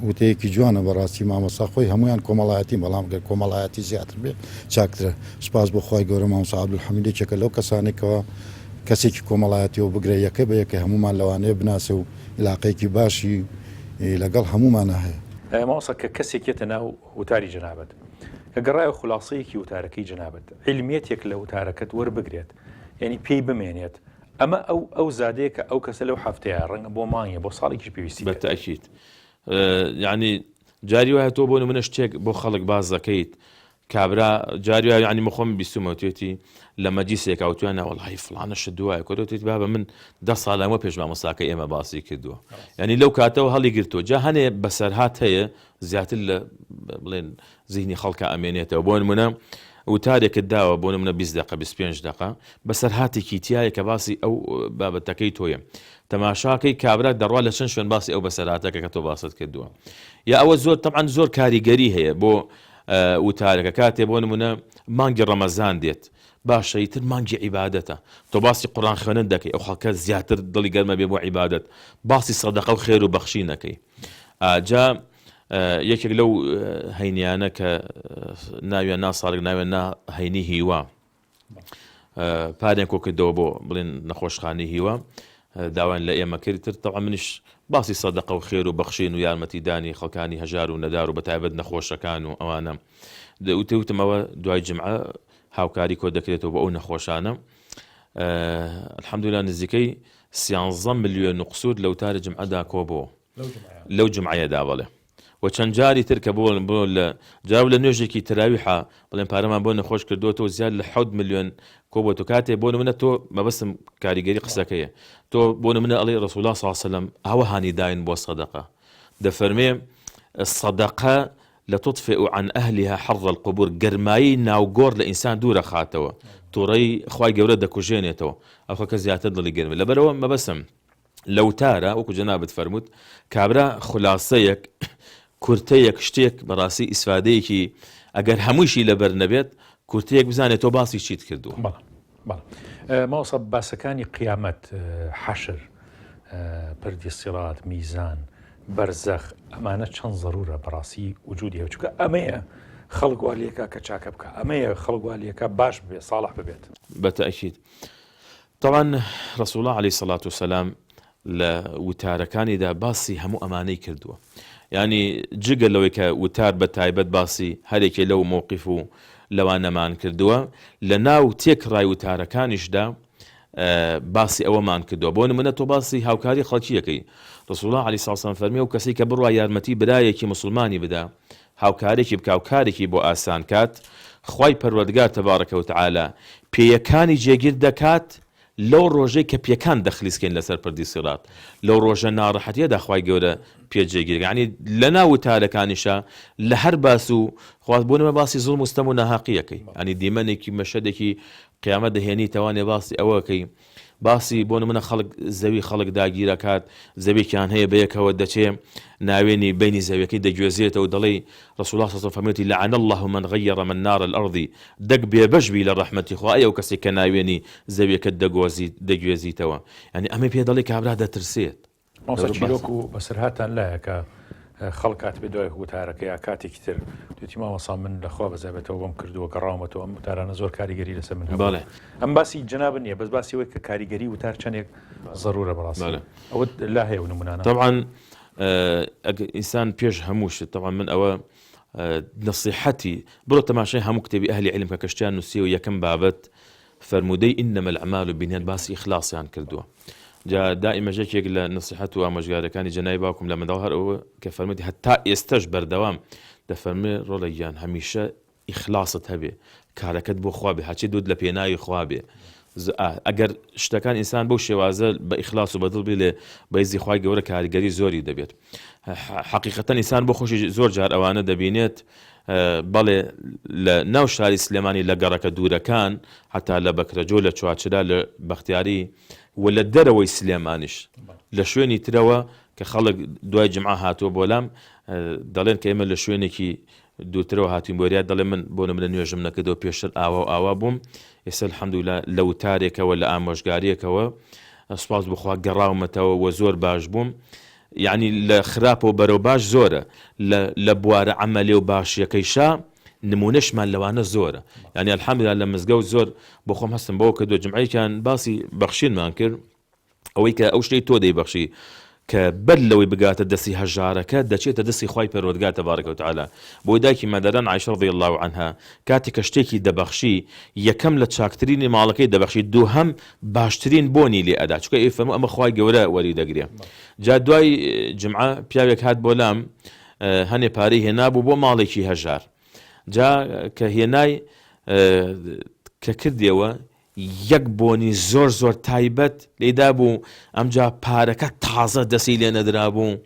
وتەیەکی جوانە بەڕاستی مامۆستا خۆی هەمویان کۆمەڵایەتی بەڵام گەر کۆمەڵایەتی زیاتر بێت چاکترە. سپاس بۆ خی گەورە مامۆستا عەبدولحەمیدێکێکە لەو کەسانێکەوە کەسێکی کۆمەڵایەتیەوە بگرێ یەکە بە یەکە هەمومان لەوانەیە بناسە و علاقەیەکی باشی لەگەڵ هەمومانە هەیە. مامۆستا کە کەسێکێتە ناو وتاری جەنابەت کە گەڕایە خلاصەیەکی وتارەکەی جەنابەت علمیەتێک لە وتارەکەت وەربگرێت یعنی پێی بمێنێت ئەمە ئەو زادەیە کە ئەو کەسە لەو هەفتەیە ڕەنگە بۆ مانگە بۆ ساڵێکی پێویستی بەتەئکید یعنی جاری وایە تۆ بۆ نمونە شتێک بۆ خەڵک باز دەکەیت کابرا جاری وایە ینی مەخۆم بیستمەوتێتی لە مەجلیسێک ئەوتویانە وەڵڵهی فڵانە شت دوایە کۆتێت بابە من 10 ساڵ لەمە پێش مامۆستاکە ئێمە باسی کردووە ینی لەو کاتەوە هەڵی گرتووە جا هەنێ بەسەرهات هەیە زیاتر لە بڵێن زیهنی خەڵکە ئەمێنێتەوە بۆ نمونە وتارێکت داوە بۆ نمونە 20 دقە 25 دقە بەسەرهاتێکی تایە کە باسی ئەو بابەتەکەی تۆیە تەماشاکەی کابرا دەڕوا لە چەند شوێن باسی ئەو بەسەرهاتەکە کە تۆ باست کردووە یا ئەوە زۆر تەبعاً زۆر کاریگەری هەیە بۆ وتارەکە کاتێ بۆ نمونە مانگی ڕەمەزان دێت باشە ئیتر مانگی عیبادەتە تۆ باسی قورئان خوێنن دەکەی ئەو خەڵکە زیاتر دڵی گەرمە بێ بۆ عیبادەت باسی سەدەقە و خێر و بەخشی نەکەی جا یەکێک لەو هەینیانە کە ناویان ناساڵک ناوێن نا هەینی هیوا پارێن کۆ کردەوە بۆ بڵێن نەخۆشخانەی هیوا داوایان لە ئێمە کردتر تەوا منیش باسی سەدەقە و خێر و بەخشین و یارمەتیدانی خەڵکانی هەژار و نەدار و بەتایبەت نەخۆشەکان و ئەوانە وتمەوە دوای جمعە هاوکاری کۆ دەکرێتەوە بە ئەو نەخۆشانە الحەمدولیلا نزیکەی 13 ملیۆن قسوود لەو تارە جمعەدا کۆبووە لەو جمعەیەدا بەڵێ و چەند جاری تر کە بۆ لە جاو لە نوێژێکی تراویحە بڵێن پارەمان بۆ نەخۆش کردوەوە زیاد لە 7 ملیۆن کۆبووە کاتێ بۆ نمونە تۆ مەبەستم کاریگەری قسەکەیە تۆ بۆ نمونە ئەڵێ ڕەسوڵ الله صلی الله علیه وسلم ئەوە هانیداین بۆ سەدەقە دەفەرمێ الصەدەقە لتطفئ عن أهلها حر القبور گەرمایی ناوگۆڕ لە ئینسان دوورە خاتەوە تووڕەی خوای گەورە دەکوژێنێتەوە ئەو خەکە زیاتر دڵی گەرمێ لەبەرەوە مەبەسم لەو تارە وەکو جەنابەت فەرمووت کابرا خولاسەیەک کورتەیەک شتێک بەڕاستی ئیسفادەیەکی ئەگەر هەموویشی لەبەر نەبێت کورتەیەک بزانێت تۆ باسی چیت کردووە ماوەسە باسەکانی قیامەت حەشر پردی سیرات میزان بەرزەخ ئەمانە چەند ضرورە بەڕاستی وجودی هەیە چونکە ئەمەیە خەڵک والیەکە کە چاکە بکە ئەمەیە خەڵک والیەکە باش بێت ساڵح ببێت بەتەئکید طبعاً ڕەسوڵ الله عەلەیهی سەڵات وسەلام لە وتارەکانیدا باسی هەموو ئەمانەی کردووە ینی جگە لەوەی کە وتار بە تایبەت باسی هەرێکێ لەو مووقیف و لەوانەمان کردووە لە ناو تێکڕای وتارەکانیشدا باسی ئەوەمان کردووە بۆ نمونە تۆ باسی هاوکاری خەڵکیەکەی ڕەسوڵ الله عەلەیهی سەڵات وسەلام فەرمیێ و کەسێک کە بڕوا یارمەتی برایەکی مسلمانی بدا هاوکارێکی بکا و کارێکی بۆ ئاسان کات خوای پەروەردگار تەبارەکە و تەعالا پێیەکانی جێگیر دەکات لەو ڕۆژەی کە پێکان دەخلیسکەین لەسەر پردی سیرات لەو ڕۆژە ناڕەحەتیەدا خوای گەورە پێجێگیر یعنی لە ناو وتارەکانیشە لە هەر باس و خواست بۆ نمە باسی زوڵم و ستەم و ناحەقیەکەی ینی دیمەنێکی مەشەدێکی قیامەت دەهێنی توانێ باسی ئەوەکەی باسی بۆ نمونە خەڵک زەوی خەڵک داگیرەکات زەویێکیان هەیە بەیەکەوە دەچێ ناوێنی بینی زەویەکەی دەگوێزێتەوە دەڵێ ڕەسوڵ الله صلی الله علیه و فەرمێتی لعن الله من غير من نار الأرض دەک بێبەشبی لە ڕەحمەتی خوا ئەو کەسێک کە ناوێنی زەویەکەت دەگوێزیتەوە ینی ئەمە پێ دەڵێ کابرا دەترسێت ماوەسە چیرۆک و بەسەرهاتان لایە کە خەڵکات بێ دوای وتارەکە یا کاتێکی تر دوتی ماوەسا من لەخوا بەزایبێتەوە بۆم کردووە گەڕاومەتەوە ئەم وتارانە زۆر کاریگەری لەسەر من بەڵێ ئەم باسی جەنابن نییە بەس باسی وەی کە کاریگەری وتار چەندێک ضرورە بەڕاستی ئەوە لا هەیە و نمونانە طبعاً ئینسان پێش هەموو شت طبعاً من ئەوە نصیحەتی بڕۆ تەماشای هەموو کتێبی ئەهلی عیلم کە کەشتیان نووسیوە یەکەم بابەت فەرموودەی ئینەمە الأعمال بالنیات باسی ئیخلاسیان کردووە جا دائما جێکێک لە نصیحەت و ئامۆژگارەکانی جەنای باوکم لە منداڵ هەر ئەوە کە فەرمووی هەتا ئێستەش بەردەوام دەفەرمێ ڕۆڵە گیان هەمیشە ئیخلاست هەبێ کارەکەت بۆ خوا بێ هەچی دوود لە پێناوی خوا بێ ئەگەر شتەکان ئینسان بەو شێوازە بە ئیخلاس و بەدڵ بێ لێ بەیزی خوای گەورە کاریگەری زۆری دەبێت حەقیقەتەن ئینسان بۆ خۆشی زۆر جار ئەوانە دەبینێت بەڵێ لە ناو شاری سلێمانی لە گەڕەکە دوورەکان حتا لە بەکرەجۆ لە چوارچرا لە بەختیاری و لە دەرەوەی سلێمانیش لە شوێنی ترەوە کە خەڵک دوای جمعە هاتووە بۆلام دەڵێن کە ئێمە لە شوێنێکی دووترەوە هاتوین بۆریات دەڵێ من بۆ نمونە نوێژم نەکردەوە پێشتر ئاوا و ئاوا بووم ئێستا الحەمدولیلا لە وتارێکەوە لە ئامۆژگاریەکەوە سوپاس بخوا گەڕاومەتەوە و زۆر باش بووم. یعنی لە خراپە و بەرەو باش زۆرە، لە بوارە عەمەلێ و باشیەکەیشا نمونەشمان لەوانە زۆرە. یعنی ئەلحەمدولیلا لە مزگەوت زۆر بۆ خۆم هەستم بەوە کە دو جمعەیەکیان باسی بەخشینمان کرد، ئەوەی کە ئەو شتەی تۆ دەیبەخشی کە بەر لەوەی بگاتە دەستی هەژارەکە دەچێتە دەستی خوای پەروەردگار تەبارەکە و تەعالا. بۆی دایکی مادەران عایشە رەضی الله عنها کاتێک کە شتێکی دەبەخشی یەکەم لە چاکترینی ماڵەکەی دەبەخشی، دووهەم باشترین بۆنی لێ ئەدا، چونکە ئێفەرموو ئەمە خوای گەورە وەری دەگرێ. جا دوای جمعە پیاوێک هات بۆ لام هەنێ پارەی هێنابوو بۆ ماڵێکی هەژار. جا کە هێنای کە کردیەوە یەک بۆنی زۆر زۆر تایبەت لێدا بوو، ئەمجا پارەکە تازە دەسی لێ نەدرابوو،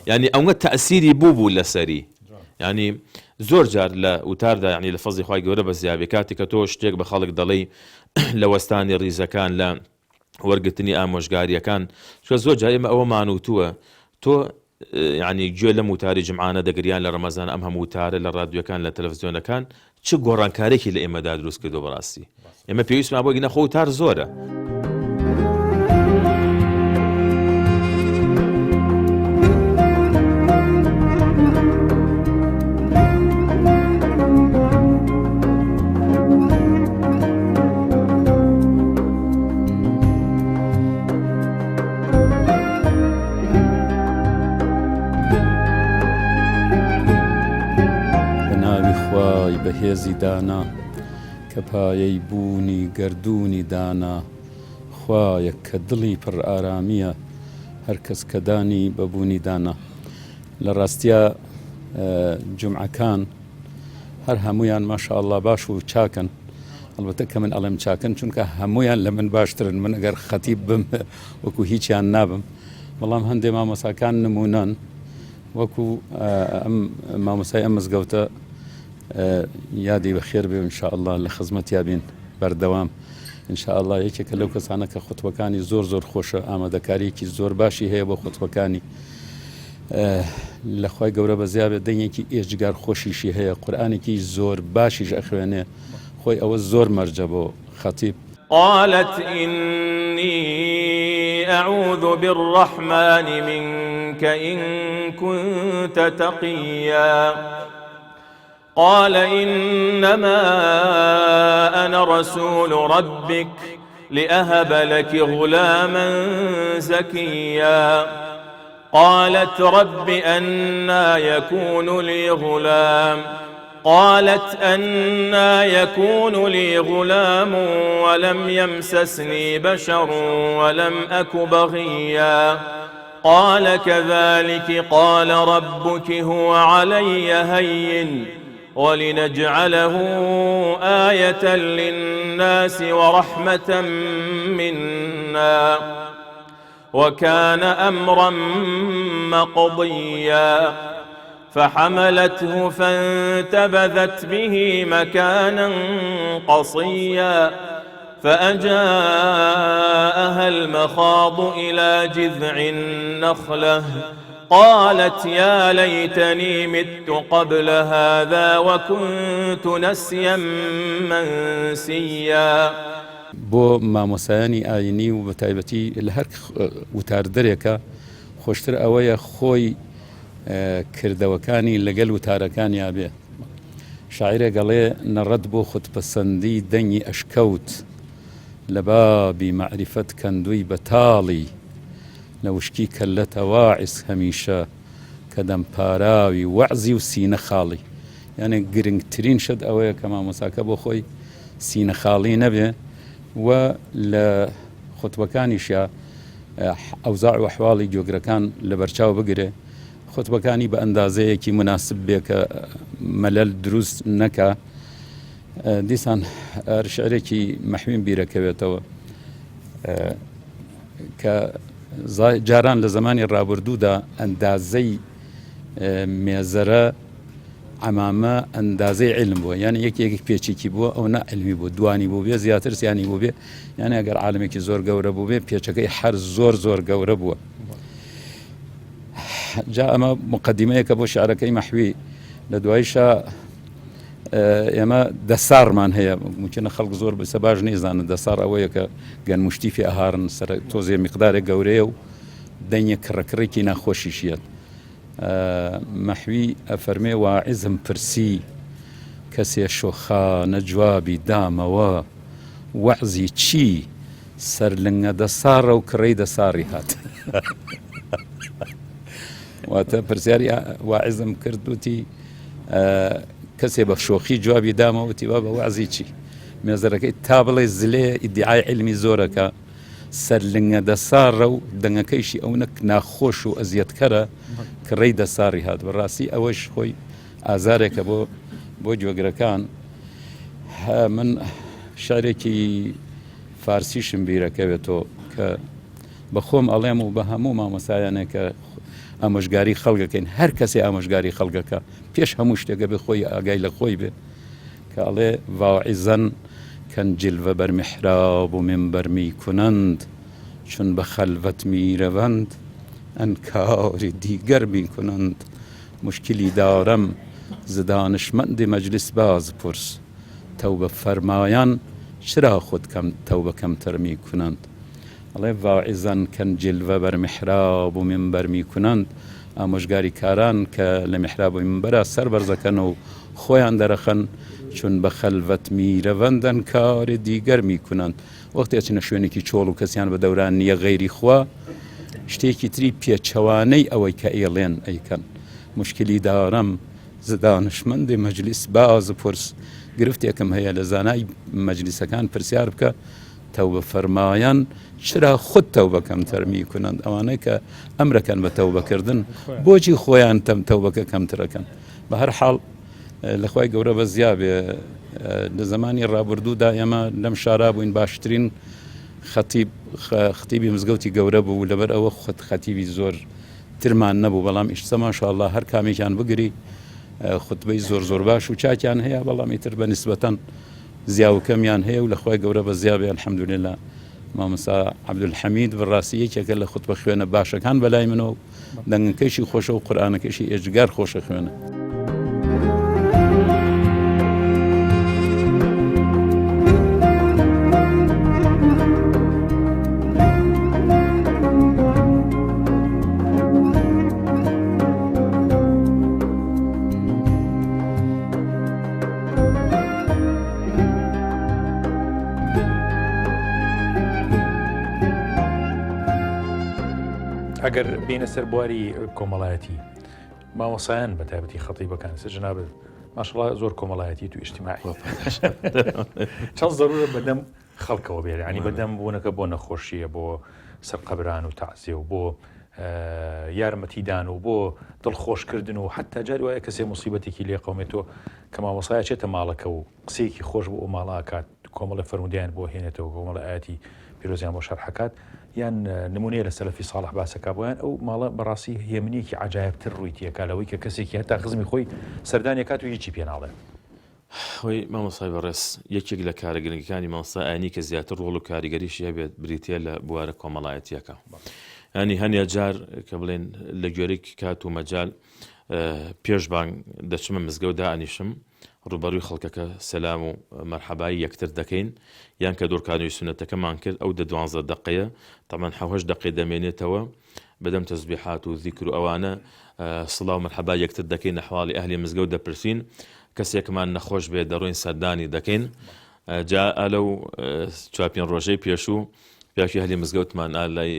یعنی ئەوە تەئسیری بوو لەسەری. یعنی زۆر جار لە وتاردا یعنی لە فەزڵی خوای گەورە بەزیابێ کاتێک کە تۆ شتێک بە خەڵک دەڵێی لە وەستانی ڕیزەکان لە وەرگرتنی ئامۆژگاریەکان، چکە زۆر جار ئێمە ئەوە مانوتووە تۆ یعنی گوێ لە وتاری جمعانە دەگریان لە ڕەمەزان ئەم هەموو وتارە لە ڕادیۆکان لە تەلەڤیزیۆنەکان چ گۆڕانکارێکی لە ئێمەدا دروست کردو بەڕاستی. ئێمە پێویستمان بۆ گینە خۆ وتار زۆرە. بەهێزی دانا کە پایەی بوونی گردوونی دانا، خوایە کە دڵی پڕ ئارامیە هەر کەس کە دانی بەبوونی دانا. لە ڕاستیە جمعەکان هەر هەمویان ماشاءالله باش و چاکن، ئەلبەتە کە من ئەڵێم چاکن چونکە هەمویان لە من باشترن، من ئەگەر خەتیب بم وەکو هیچیان نابم، بەڵام هەندێ مامۆساکان نمونەن وەکو مامۆسای ئەم مزگەوتە یادی بەخێر بێ ئینشاءالله لە خزمەتیا بین بەردەوام ئینشاءالله. یەکێکە لەو کەسانە کە خوتبەکانی زۆر زۆر خۆشە، ئامادەکاریەکی زۆر باشی هەیە بۆ خوتبەکانی، لە خوای گەورە بەزیابێ دەنگێکی ئێجگار خۆشیشی هەیە، قورئانێکی زۆر باشیش ئەخوێنێ، خۆی ئەوە زۆر مەرجە بۆ خەتیب. قالت إني أعوذ بالرحمن منك إن كنت تقيا قال إنما أنا رسول ربك لأهب لك غلاما زكيا قالت رب أنى يكون لي غلام قالت أنى يكون لي غلام ولم يمسسني بشر ولم أك بغيا قال كذلك قال ربك هو علي هين ولنجعله آية للناس ورحمة منا وكان أمرا مقضيا فحملته فانتبذت به مكانا قصيا فأجاءها المخاض إلى جذع النخلة قالت يا ليتني مت قبل هذا وكنت نسيا منسيا. بۆ مامۆسایانی ئاینی و بە تایبەتی لە هەر وتاردەرێکە خۆشتر ئەوەیە خۆی کردەوەکانی لەگەل وتارەکانیا بێ. شاعیرە گەڵێ نەڕەت بۆ خودپەسەندی دەنگی ئەشکەوت لە بابی معریفەت کەندووی بەتاڵی لە وشکی کەلەتە واعس هەمیشە کە دەمپاراوی وەعزی و سینە خاڵی. یعنی گرنگترین شت ئەوەیە کە مامۆساکە بۆ خۆی سینە خاڵی نەبێ و لە خوتبەکانیشە ئەوزاع و ئەحواڵی گوێگرەکان لە بەرچاو بگرێ، خوتبەکانی بە ئەندازەیەکی مناسب بێ کە مەلەل دروست نەکا. دیسان شعرێکی مەحوین بیرەکەوێتەوە کە جاران لە زمانی ڕابردوودا ئەندازەی مێزەرە ئەمامە ئەندازەی علم بووە، یعنی یەکێک پێچێکی بووە ئەو نە علمی بوو، دوانی بوو بێ زیاتر سیانی بوو بێ، یعنی ئەگەر عالمێکی زۆر گەورە بوو بێ پێچەکەی هەر زۆر زۆر گەورە بووە. جا ئەمە مقدمەیەکە بۆ شعرەکەی مەحوی. لە دوایشە ئێمە دەسارمان هەیە ممکنە خەڵک زۆر بسە باش نێزانن دەسار ئەوەیە کە گەن مشتیفی ئەهارن سەر تۆزێ میقدارێک گەورەیە و دەنگە کڕەکڕێکی ناخۆشیشیەت مەحوی ئەفەرمێ واعزم پرسی کەسێ شۆخانە جوابی دامەوە وەعزی چی سەر لنگە دەساڕە و کڕەی دەساڕی هات واتە پرسیاری واعزم کردوتی کەسێ بە شۆخی جوابی دامەوەتی بە وەعزی چی مێزەرەکەی تا بڵێ زلێ ئیدعای علمی زۆرەکە سەر لنگە دەساڕە و دەنگەکەیشی ئەو نەک ناخۆش و ئەزیەتکەرە کڕەی دەساڕی هات بەڕاستی ئەوەش خۆی ئازارێکە بۆ گوێگرەکان من شارێکی فارسیشم بیرەکەوێتەوە کە بە خۆم ئەڵێم و بە هەموو مامۆسایانێک کە ئامۆژگاری خەڵگەکەین هەر کەسێ ئامۆژگاری خەڵگەکە پێش هەموو شتێکە بێ خۆی ئاگای لە خۆی بێ کە ئەڵێ واعیزەن کەن جلوە بەرمیحراب و منبەر میکنند چون بە خەلوەت میرەوەند ئەنکاری دیگەر میکنند مشکلی دارم ز دانشمەندی مەجلیس باز پرس تەوبە فەرمایان چرا خود تەوبە کەمتر میکنند ئەڵێ واعیزەن کەن جلوە بەرمیحراب و منبەر میکنند ئامۆژگاری کاران کە لە میحراب و منبەرە سەر بەرزەکەن و خۆیان دەرەخەن چون بە خەلوەت میرەوەندن کاری دیگەر میکنند وەختی ئەچنە شوێنێکی چۆڵ و کەسیان بە دەوران نییە غەیری خوا شتێکی تری پێچەوانەی ئەوەی کە ئێڵێن ئەیکەن مشکلی دارم ز دانشمەندی مەجلیس باز پرس گرفتێکم هەیە لە زانای مەجلیسەکان پرسیار بکە تەوبە فەرمایان چرا خود تەوبە کەمتر میکنند ئەوانەی کە ئەمرەکەن بە تەوبەکردن بۆچی خۆیان تەوبەکە کەمترەکەن بە هەر حاڵ لەخوای گەورە بە زیابێ لە زمانی ڕابردوودا ئێمە لەم شارا بووین باشترین خەتیبی مزگەوتی گەورە بوو لەبەر ئەوە خەتیبی زۆر ترمان نەبوو بەڵام ئیشتە ماشاءالله هەر کامێکیان بگری خوتبەی زۆر باش و چاکیان هەیە بەڵام ئیتر بە نیسبەتەن زیاوکەمیان هەیە و لەخوای گەورە بە زیابێ الحەمدولێللا مامۆستا عەبدولحەمید بەڕاستی یەکێکە لە خوتبە خوێنە باشەکان بەلای منەوە دەنگەکەیشی خۆشە و قورئانەکەیشی ئێجگار خۆشە خوێنە ئەگەر بینە سەر بواری کۆمەڵایەتی مامۆسایان بە تایبەتی خەتیبەکان جەنابەت ماشەڵڵا زۆر کۆمەڵایەتی تو ئیجتیماعی چەند زەرورە بەدەم خەڵکەوە بێت ینی بەدەم بوونەکە بۆ نەخۆشیە بۆ سەرقەبران و تەعزیە و بۆ یارمەتیدان و بۆ دڵخۆشکردن و حتا جاری وایە کەسێ موسیبەتێکی لێ قەومێتەوە کە مامۆسایە چێتە ماڵەکە و قسەیەکی خۆش بۆ ئەو ماڵاکات کۆمەڵە فەرمودیان بۆ هێنێتەوە کۆمەڵە ئاەتی پیرۆزیان بۆ شەرحەکات یان نمونەیە لە سەلەفی ساڵح باسەکە بۆیان ئەو ماڵە بەڕاستی هێمنێکی عجایبتر ڕووی تێکالەوەی کە کەسێکی هەتا خزمی خۆی سەردانیەکات و هیچی پێناڵێ خۆی مامۆسای بەڕێز یەکێک لە کارەگرنگەکانی مامۆستا ئاینی کە زیاتر ڕۆڵ و کاریگەریشی هەبێت بریتە لە بوارە کۆمەڵایەتیەکە ینی هەنێ جار کە بڵێن لە گوێرەی کات و مەجال پێشبان دەچمە مزگەوتدا ئەنیشم ڕوبەرووی خەڵکەکە سەلام و مەرحەبایی یەکتر دەکەین یان کە دوورکانوی سونەتەکەمان کرد ئەو 12 دقەیە تەمان 7 دقی دەمێنێتەوە بەدەم تەسبیحات و ذیکر و ئەوانە سڵاو مەرحەبا یەکتر دەکەین نەحواڵی ئەهلی مزگەوت دەپرسین کەسێکمان نەخۆش بێت دەڕۆین سەردانی دەکەین جا ئەلەو چاپین ڕۆژەی پێشوو پیاکی هەلی مزگەوتمان ئالای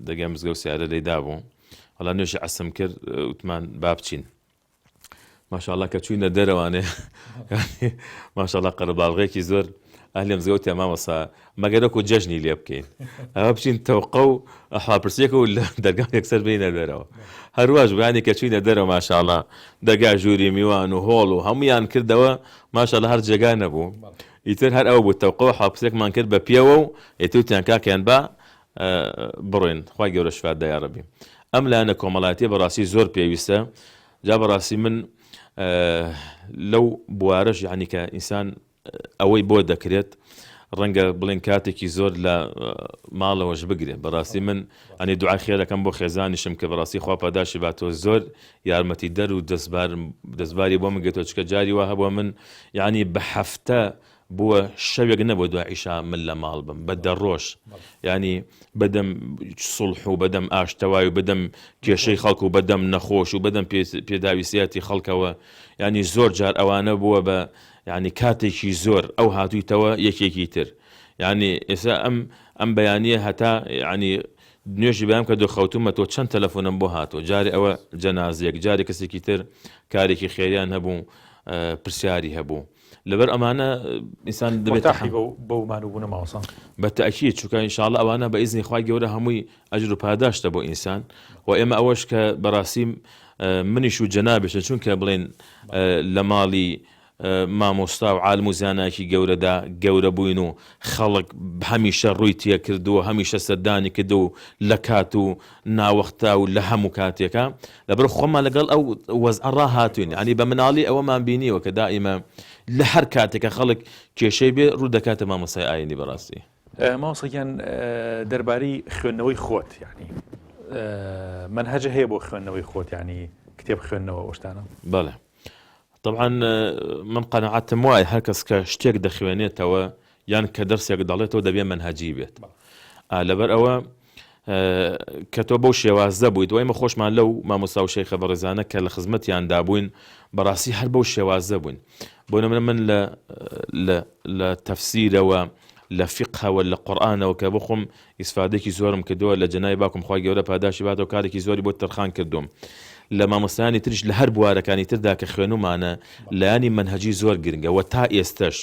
دەگای مزگەوت سیارە لەیدا بوو هەڵا نوێژی عەسم کرد وتمان با بچین ماشاءالله کە چووینە دەرەوانێ ماشاءالله قەرەباڵغێکی زۆر ئەهلی مزگەوتی مامۆستا مەگەرەکو جەژنی لێ بکەین ئەوە بچین تەوقە و ئەحواپرسیەکە و لە دەرگا یەکسەر بینە دەرەوە هەروەش بەیانی کە چووینە دەرەوە ماشاءالله دەرگا ژووری میوان و هۆڵ و هەمویان کردەوە ماشاءالله هەر جێگا نەبوو ئیتر هەر ئەوە بوو تەوقە و حواپرسێکمان کرد بە پێوە و ئێتوتیان کاکیان با بڕۆین خوای گەورە شفات یا ڕەبی ئەم لایەنە کۆمەڵایەتیە بەڕاستی زۆر پێویستە جا بەڕاستی من لەو بوارەش یعنی کە ئینسان ئەوەی بۆ دەکرێت ڕەنگە بڵێن کاتێکی زۆر لە ماڵەوەش بگرێ بەڕاستی من ئەنی دوعای خێرەکەم بۆ خێزانیشم کە بەڕاستی خوا پاداشی باتەوە زۆر یارمەتی دەر و دەستباری بۆ من گێتەوە چکە جاری وا هەبووە من یعنی بە هەفتە بووە شەوێک نەبووە دوای عیشا من لە ماڵ بم بە دەڕۆژ ینی بەدەم سڵح و بەدەم ئاشتەوای و بەدەم کێشەی خەڵک و بەدەم نەخۆش و بەدەم پێداویستیاتی خەڵکەوە ینی زۆر جار ئەوانە بووە بە ینی کاتێکی زۆر ئەو هاتوویتەوە یەکێکی تر ینی ئێستا ئەم بەیانیە هەتا ینی نوێژی بەیان کە دۆخەوتومە تۆ چەند تەلەفۆنم بۆ هاتۆ جاری ئەوە جەنازەیەک جاری کەسێکی تر کارێکی خێریان هەبوو پرسیاری هەبوو لەبەر ئەمانە ئینسان دەبێت بەومانوبوونە ماوەسان بەتەئکید چونکە ئینشاءڵڵا ئەوانە بە ئیزنی خوای گەورە هەمووی ئەجر و پاداشتە بۆ ئینسان و ئێمە ئەوەش کە بەڕاستی منیش و جەنابێشە چونکە بڵێن لە ماڵی مامۆستا و عالم و زانایکی گەورەدا گەورە بووین و خەڵک هەمیشە ڕووی تێ کردووە هەمیشە سەردانی کردو و لە کات و ناوەختا و لە هەموو کاتێکە لەبەر خۆمان لەگەڵ ئەو وەزعە ڕاهاتوین ینی بە مناڵی ئەوەمان بینیوە کە دائیمە لە هەر کاتێکە خەڵک کێشەی بێ ڕوو دەکاتە مامۆستای ئاینی بەڕاستی مامۆستاکیان دەربارەی خوێندنەوەی خۆت ینی منهەجە هەیە بۆ خوێندنەوەی خۆت ینی کتێب خوێندنەوە ئەوشتانە بەڵێ طبعا من قەنەعەتم وایە هەر کەس کە شتێک دەخوێنێتەوە یان کە دەرسێک دەڵێتەوە دەبێت منهەجی بێت لەبەر ئەوە کە تۆ بەو شێوازدە بوویت وایمە خۆشمان لەو مامۆستا و شەیخە بەڕێزانە کە لە خزمەتیاندا بووین بەڕاستی هەر بەو شێوازدە بووین بۆ نمونە من لە تەفسیرەوە لە فقهەوە لە قورئانەوە کە بۆ خۆم ئیسفادێکی زۆرم کردووە لە جەنای باکم خوای گەورە پاداشی باتەوە کارێکی زۆری بۆ تەرخان کردوم لە مامۆستایانی تریش لە هەر بوارەکانی تردا کە خوێنومانە لایانی منهەجی زۆر گرنگە و تا ئێستش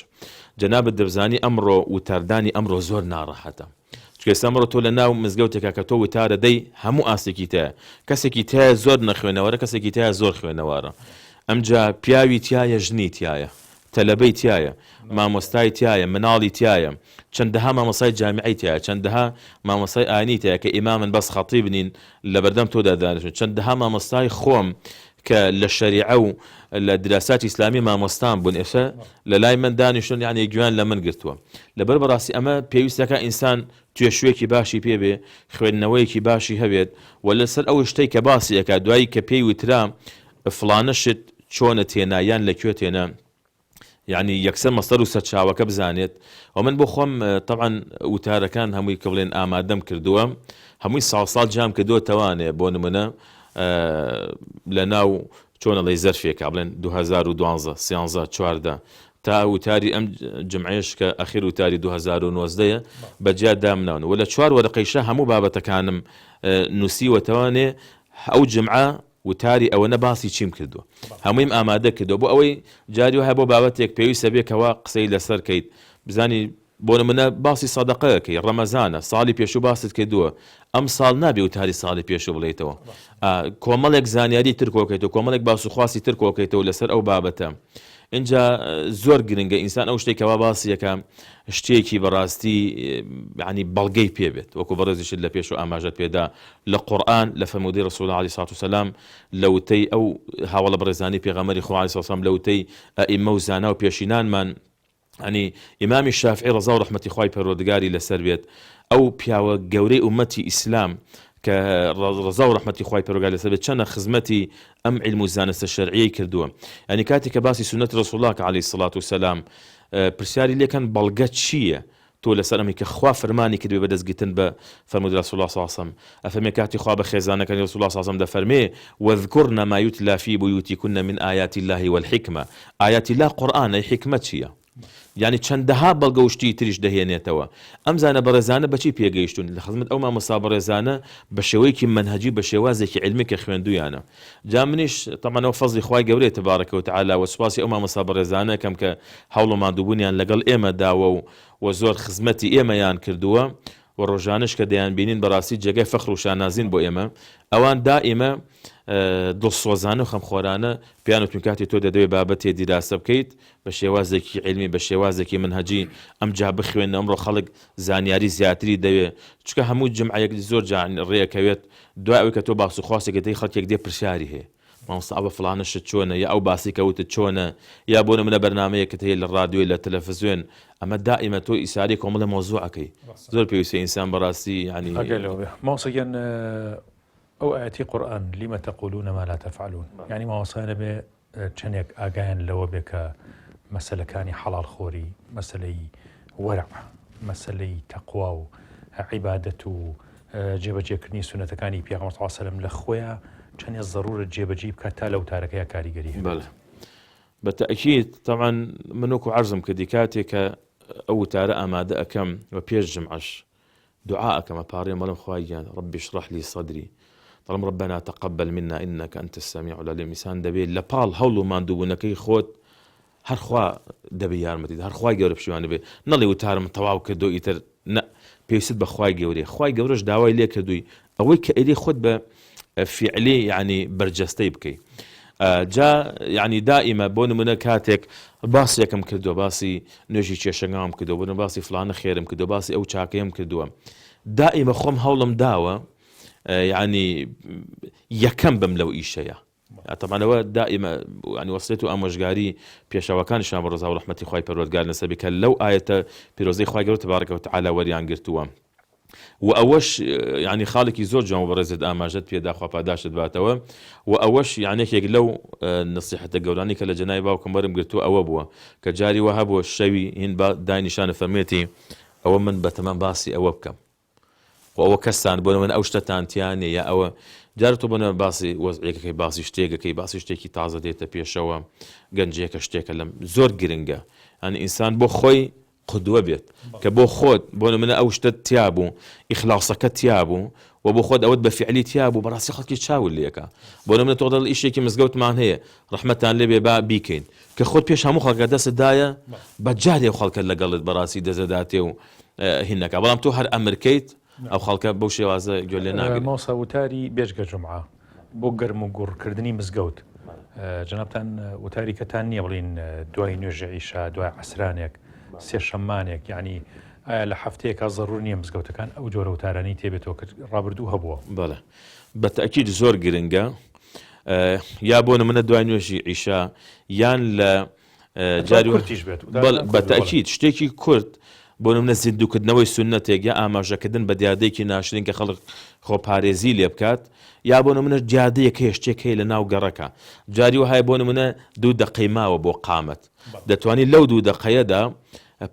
جەنابەت دەبزانی ئەمڕۆ وتاردانی ئەمڕۆ زۆر ناڕەحەتە چکە ئێستا ئەمڕۆ تۆ لە ناو مزگەوتێکە کە تۆ وتارە دەی هەموو ئاسێکی تایە کەسێکی تایە زۆر نەخوێنەوەرە کەسێکی تایە زۆر خوێنەوەرە ئەمجا پیاوی تایە ژنی تایە تەلەبەی تایە مامۆستای تایە مناڵی تایە چەندەها مامۆستای جامیعی تایە چەندەها مامۆستای ئاینی تایە کە ئیمامن بەس خەتیب نین لە بەردەم تۆدا دانیشتون چەندەها مامۆستای خۆم کە لە شەریعە و لە دراساتی ئیسلامی مامۆستان بوون ئێستا لە لای من دانیشتون یعنی گوێیان لە من گرتووە لەبەر بەڕاستی ئەمە پێویستەکە ئینسان توێشوێکی باشی پێبێ خوێندنەوەیەکی باشی هەبێت و لەسەر ئەو شتەی کە باسی ئەکات دوایی کە پێی وترا فڵانە شت چۆنە تێنا یان لەکوێ تێنا یعنی یەکسەر مەستەر و سەرچاوەکە بزانێت و من بۆ خۆم طبعا وتارەکان هەمووی کە بڵێن ئامادەم کردووە هەمووی ساڵ جام کردووە تەوانێ بۆ نمونە لە ناو چۆنەڵی زەرفێکە بڵێن 2012 14 تا وتاری ئەم جمعێش کە ئەخیر وتاری 2019 بەجیا دامناون و لە 4 وەرەقەیشە هەموو بابەتەکانم نووسیوەتەوانێ ئەو جمعە وتاری ئەوە نەباسی چیم کردووە هەموویم ئامادە کردو بۆ ئەوەی جاری وهە بۆ بابەتێک پێویستە بێکەوە قسەی لەسەر کەیت بزانی بۆ نمونە باسی سەدەقەیەکەی ڕەمەزانە ساڵی پێشوو باست کردووە ئەم ساڵ نابێ وتاری ساڵی پێشوو بڵێیتەوە کۆمەڵێک زانیاری تر کۆکەیتەوە کۆمەڵێک باسوخواسی تر کۆکەیتەوە لەسەر ئەو بابەتە اینجا زۆر گرنگە ئینسان ئەو شتێکەوە باسی یەکە شتێکی بەڕاستی ینی بەڵگەی پێبێت وەکو بەڕێزیشت لە پێش و ئاماژەت پێدا لە قورئان لە فەرمودەی ڕەسوول عەلەیهی سڵات وسەلام لە وتەی ئەو هاوڵە بەڕێزانی پێغەمبەری خوا عەلەیهی سڵات وسەلام لە وتەی ئەئیمە و زانا و پێشینانمان ینی ئیمامی شافعی ڕەزا و ڕەحمەتی خوای پەروەردگاری لەسەر بێت ئەو پیاوە گەورەی ئومەتی ئیسلام کە ڕەزا و ڕەحمەتی خوای پەروەردگاری لەسەر بێت چەندە خزمەتی ئەم عیلم و زانستە شەرعیەی کردووە ینی کاتی کە باسی سونەت ڕەسوڵڵا کە عەلەیهی سڵات وسەلام پرسیاری لێکەن بەڵگە چییە تۆ لەسەر ئەمی کە خوا فەرمانی کردوێ بەدەستگرتن بە فەرمودەی ڕەسوڵڵا صلی الله علیه و سلم ئەفەرمێ کاتی خوا بە خێزانەکانی ڕەسوڵ الله صلی الله علیه و سلم دەفەرمێ وەذکورن ما یوتلا فی بیوتیکن من آیات الله والحکمە ئاياتی الله قورئانە حکمە چییە یعنی چەندەها بەڵگە و شتی تریش دەهێنێتەوە ئەم زانە بەڕێزانە بەچی پێگەیشتون لە خزمەت ئەو مامۆستا بەڕێزانە بە شێوەیەکی منهەجی بە شێوازێکی عیلمی کە خوێندویانە جا منیش تەمەنەوە فەزلی خوای گەورەی تبارەکە و تەعالا و سوپاسی ئەو مامۆستا بەڕێزانە کەم کە هەوڵ و مادووبوونیان لەگەڵ ئێمە داوە و زۆر خزمەتی ئێمەیان کردووە و ڕۆژانش کە دەیان بینین بەڕاستی جێگەی فەخر و شانازین بۆ ئێمە ئەوان دائیمە دڵسۆزانە و خەمخۆرانە پیان وتون کاتی تۆ دەدەوێت بابەتێ دیراسە بکەیت بە شێوازێکی عیلمی بە شێوازێکی منهەجی ئەمجا بخوێن ئەمڕۆ خەڵک زانیاری زیاتری دەوێت چکە هەموو جمعەیەک زۆر جار ڕێەکەوێت دوای ئەوەی کە تۆ باسوخواسێک دەی خەڵکێک دێ پرسیاری هەیە مامۆستا فڵانەشت چۆنە یا ئەو باسی کەوتت چۆنە یا بۆ نمونە بەرنامەیەکت هەیە لە ڕادیۆی لە تەلەڤیزیۆن ئەمە دائیمە تۆ ئیساری کۆمەڵە مۆزوعەکەی زۆر پێویستە ئینسان بەڕاستی ینی مامۆستاگیان ئەو ئاەتی قورئان لما تقولون ما لا تفعلون يعني مامۆستایانە بێ چەندێک ئاگایان لەوە بێ کە مەسەلەکانی حەڵالخۆری مەسەلەی وەرع مەسەلەی تەقوا و عیبادەت و جێبەجێکردنی سونەتەکانی پێغەمبەر صلی الله علیه و سلم لە خۆیان چەندێک ضرورە جێبەجێ بکات تا لەو تارەکەیە کاریگەری هەبێت. بەڵێ بەتەئکید طبعا من وەکو عەرزم کردی کاتێک کە ئەو وتارە ئامادە ئەەکەم و پێش جمعەش دعاء ئەکەم ئەپارڕێم بەڵێم خوای گیان ربی اشرح لي صدري طالما ربنا تقبل منا إنك أنت السميع العليم إنسان دەبێت لە پاڵ هەوڵ و ماندووبوونەکەی خۆت هەرخوا دەبێ یارمەتیت هەرخوای گەورە پشیوانە بێ نەڵێ وتارم تەواو کردو ئیتر نە پێویست بە خوای گەورەیە خوای گەورەش داوای لێ کردووی ئەوەی کە ئێدی خۆت بە فعلی یعنی بەرجەستەی بکەیت جا یعنی دائیمە بۆ نمونە کاتێک باسی یەکەم کردووە باسی نوێژی کێشەنگام کردووە بۆ باسی فلانە خێرم کردو باسی ئەو چاکەیەم کردووە دائیمە خۆم هەوڵم داوە يعني یەکەم بم لەو ئیشەیە طبعاەوە دائیمە ینی وەسڵێت و ئامۆژگاری پێشەوەکانیشان بە ڕزا و ڕەحمەتی خوای پەروەردگار لەسەر کە لەو ئاەتە پیرۆزەی خوای گەورە تبارەکە و تەعالا وەریان گرتووە و ئەوەش ینی خاڵێکی زۆر جوان بەڕێزت ئاماژەت پێدا خوا پاداشت باتەوە و ئەوەش یانێکێک لەو نسیحەتە گەورانی کە لە جەنای باوکم وەرم گرتووە ئەوە بووە کە جاری وە هەبووە شەوی هین داینیشانە فەرمێتی ئەوە من بەتەمەن باسی ئەوە بکەم و ئەوە کەسان بۆ من ئەو شتەتانتیانێ یا ئەوە جارە تۆ بۆنە باسی وەزعێکەکەی باسی شتێکەکەی باسی شتێکی تازە دێتە پێشەوە گەنجێکە شتێکە لەم زۆر گرنگە ئەنی ئینسان بۆ خۆی قودوە بێت کە بۆ خۆت بۆ منە ئەو شتە تیا بوو ئیخلاصەکە تیا بوو و بۆ خۆت ئەوەت بە فعلی تیا بوو بەڕاستی خەڵکی چاول لێکە بۆ منە تۆ دەڵ ئیشێکی مزگەوتمان هەیە ڕەحمەتان لێبێ با بیکەین کە خۆت پێش هەموو خەڵکە دەستدایە بە جارێ خەڵکە لەگەڵت بەڕاستی دەزەداتێ و هینەکە بەڵام تۆ هەر ئەمرکەیت ئەو خەڵکە بەو شێوازە گوێ لێ ناگرێت. مامۆستا وتاری بێژگە جومعە بۆ گەرم و گوڕکردنی مزگەوت جەنابتان وتاریکەتان نییە بڵین دوای نوێژە عیشا دوای عەسرانێک سێ شەمانێک یعنی ئایا لە هەفتەیەکە ضرور نییە مزگەوتەکان ئەو جۆرە وتارانی تێبێتەوە کە ڕابردوو هەبووە. بەڵێ بەتەئکید زۆر گرنگە یا بۆ نمونە دوای نوێژی عیشا یان لە جاری کورتیش بێت بەتەئکید شتێکی کورت بۆ نمونە زیندووکردنەوەی سونەتێک یا ئاماژەکردن بە دیادەیەکی ناشرین کە خەڵک خۆپارێزی لێ بکات یا بۆ نمونە جادەیەک هەیە شتێک هەیە لە ناو گەڕەکە جاری وهایە بۆ نمونە 2 دقەی ماوە بۆ قامەت دەتوانیت لەو 2 دقەیەدا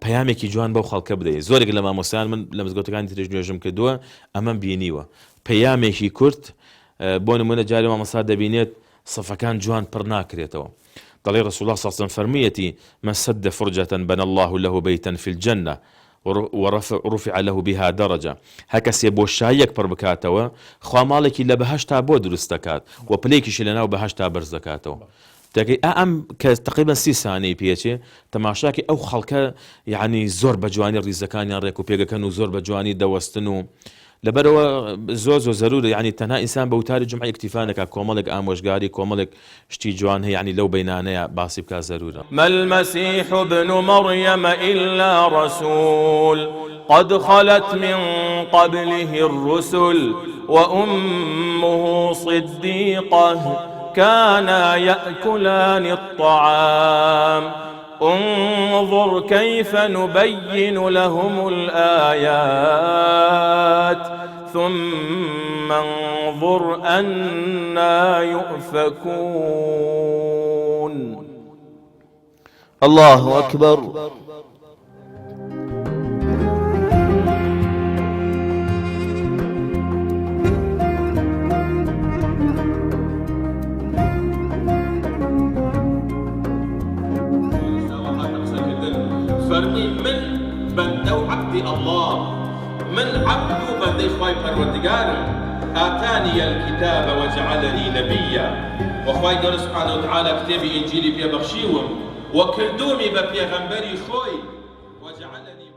پەیامێکی جوان بەو خەڵکە بدەیت زۆرێک لە مامۆستایان من لە مزگەوتەکانی ترش نوێژم کردووە ئەمەم بینیوە پەیامێکی کورت بۆ نمونە جاری مامۆستا دەبینێت سەفەکان جوان پڕ ناکرێتەوە دەڵێ ڕەسوڵ الله صلی الله علیه و سلم فەرموویەتی من سد فرجة بنى الله له بيتا في الجنة ورفع له بها درجة هەکەسێ بۆ شایەک پڕ بکاتەوە خوا ماڵێکی لە بەهەشتا بۆ دروست دەکات و پلەیەکیشی لەناو بەهەشتا بەرز دەکاتەوە دەکەی ئەم کە تقریبا 30 ثانیەی پێچێ تەماشاکی ئەو خەڵکە یعنی زۆر بە جوانی ڕیزەکانیان ڕێک و پێگەکەن و زۆر بە جوانی دەوەستن و لەبەرەوە زۆر زەرورە یعنی تەنها ئینسان بە وتاری جمعە ئیکتیفا نەکات کۆمەڵێک ئامۆژگاری کۆمەڵێک شتی جوان هەیە یعنی لەو بەینانەیە باسی بکات زەرورە. ما المسيح ابن مريم إلا رسول قد خلت من قبله الرسل وأمه صديقة كانا يأكلان الطعام انظر كيف نبين لهم الآيات ثم انظر أنا يؤفكون. الله أكبر. فرمي من بندو عبد الله من عبد بندي خواي پروردگارم آتاني الكتاب وجعلني نبيا وخواي قال سبحانه وتعالى كتابي إنجيلي بيبخشيهم وكردومي ببيغمبري خوي وجعلني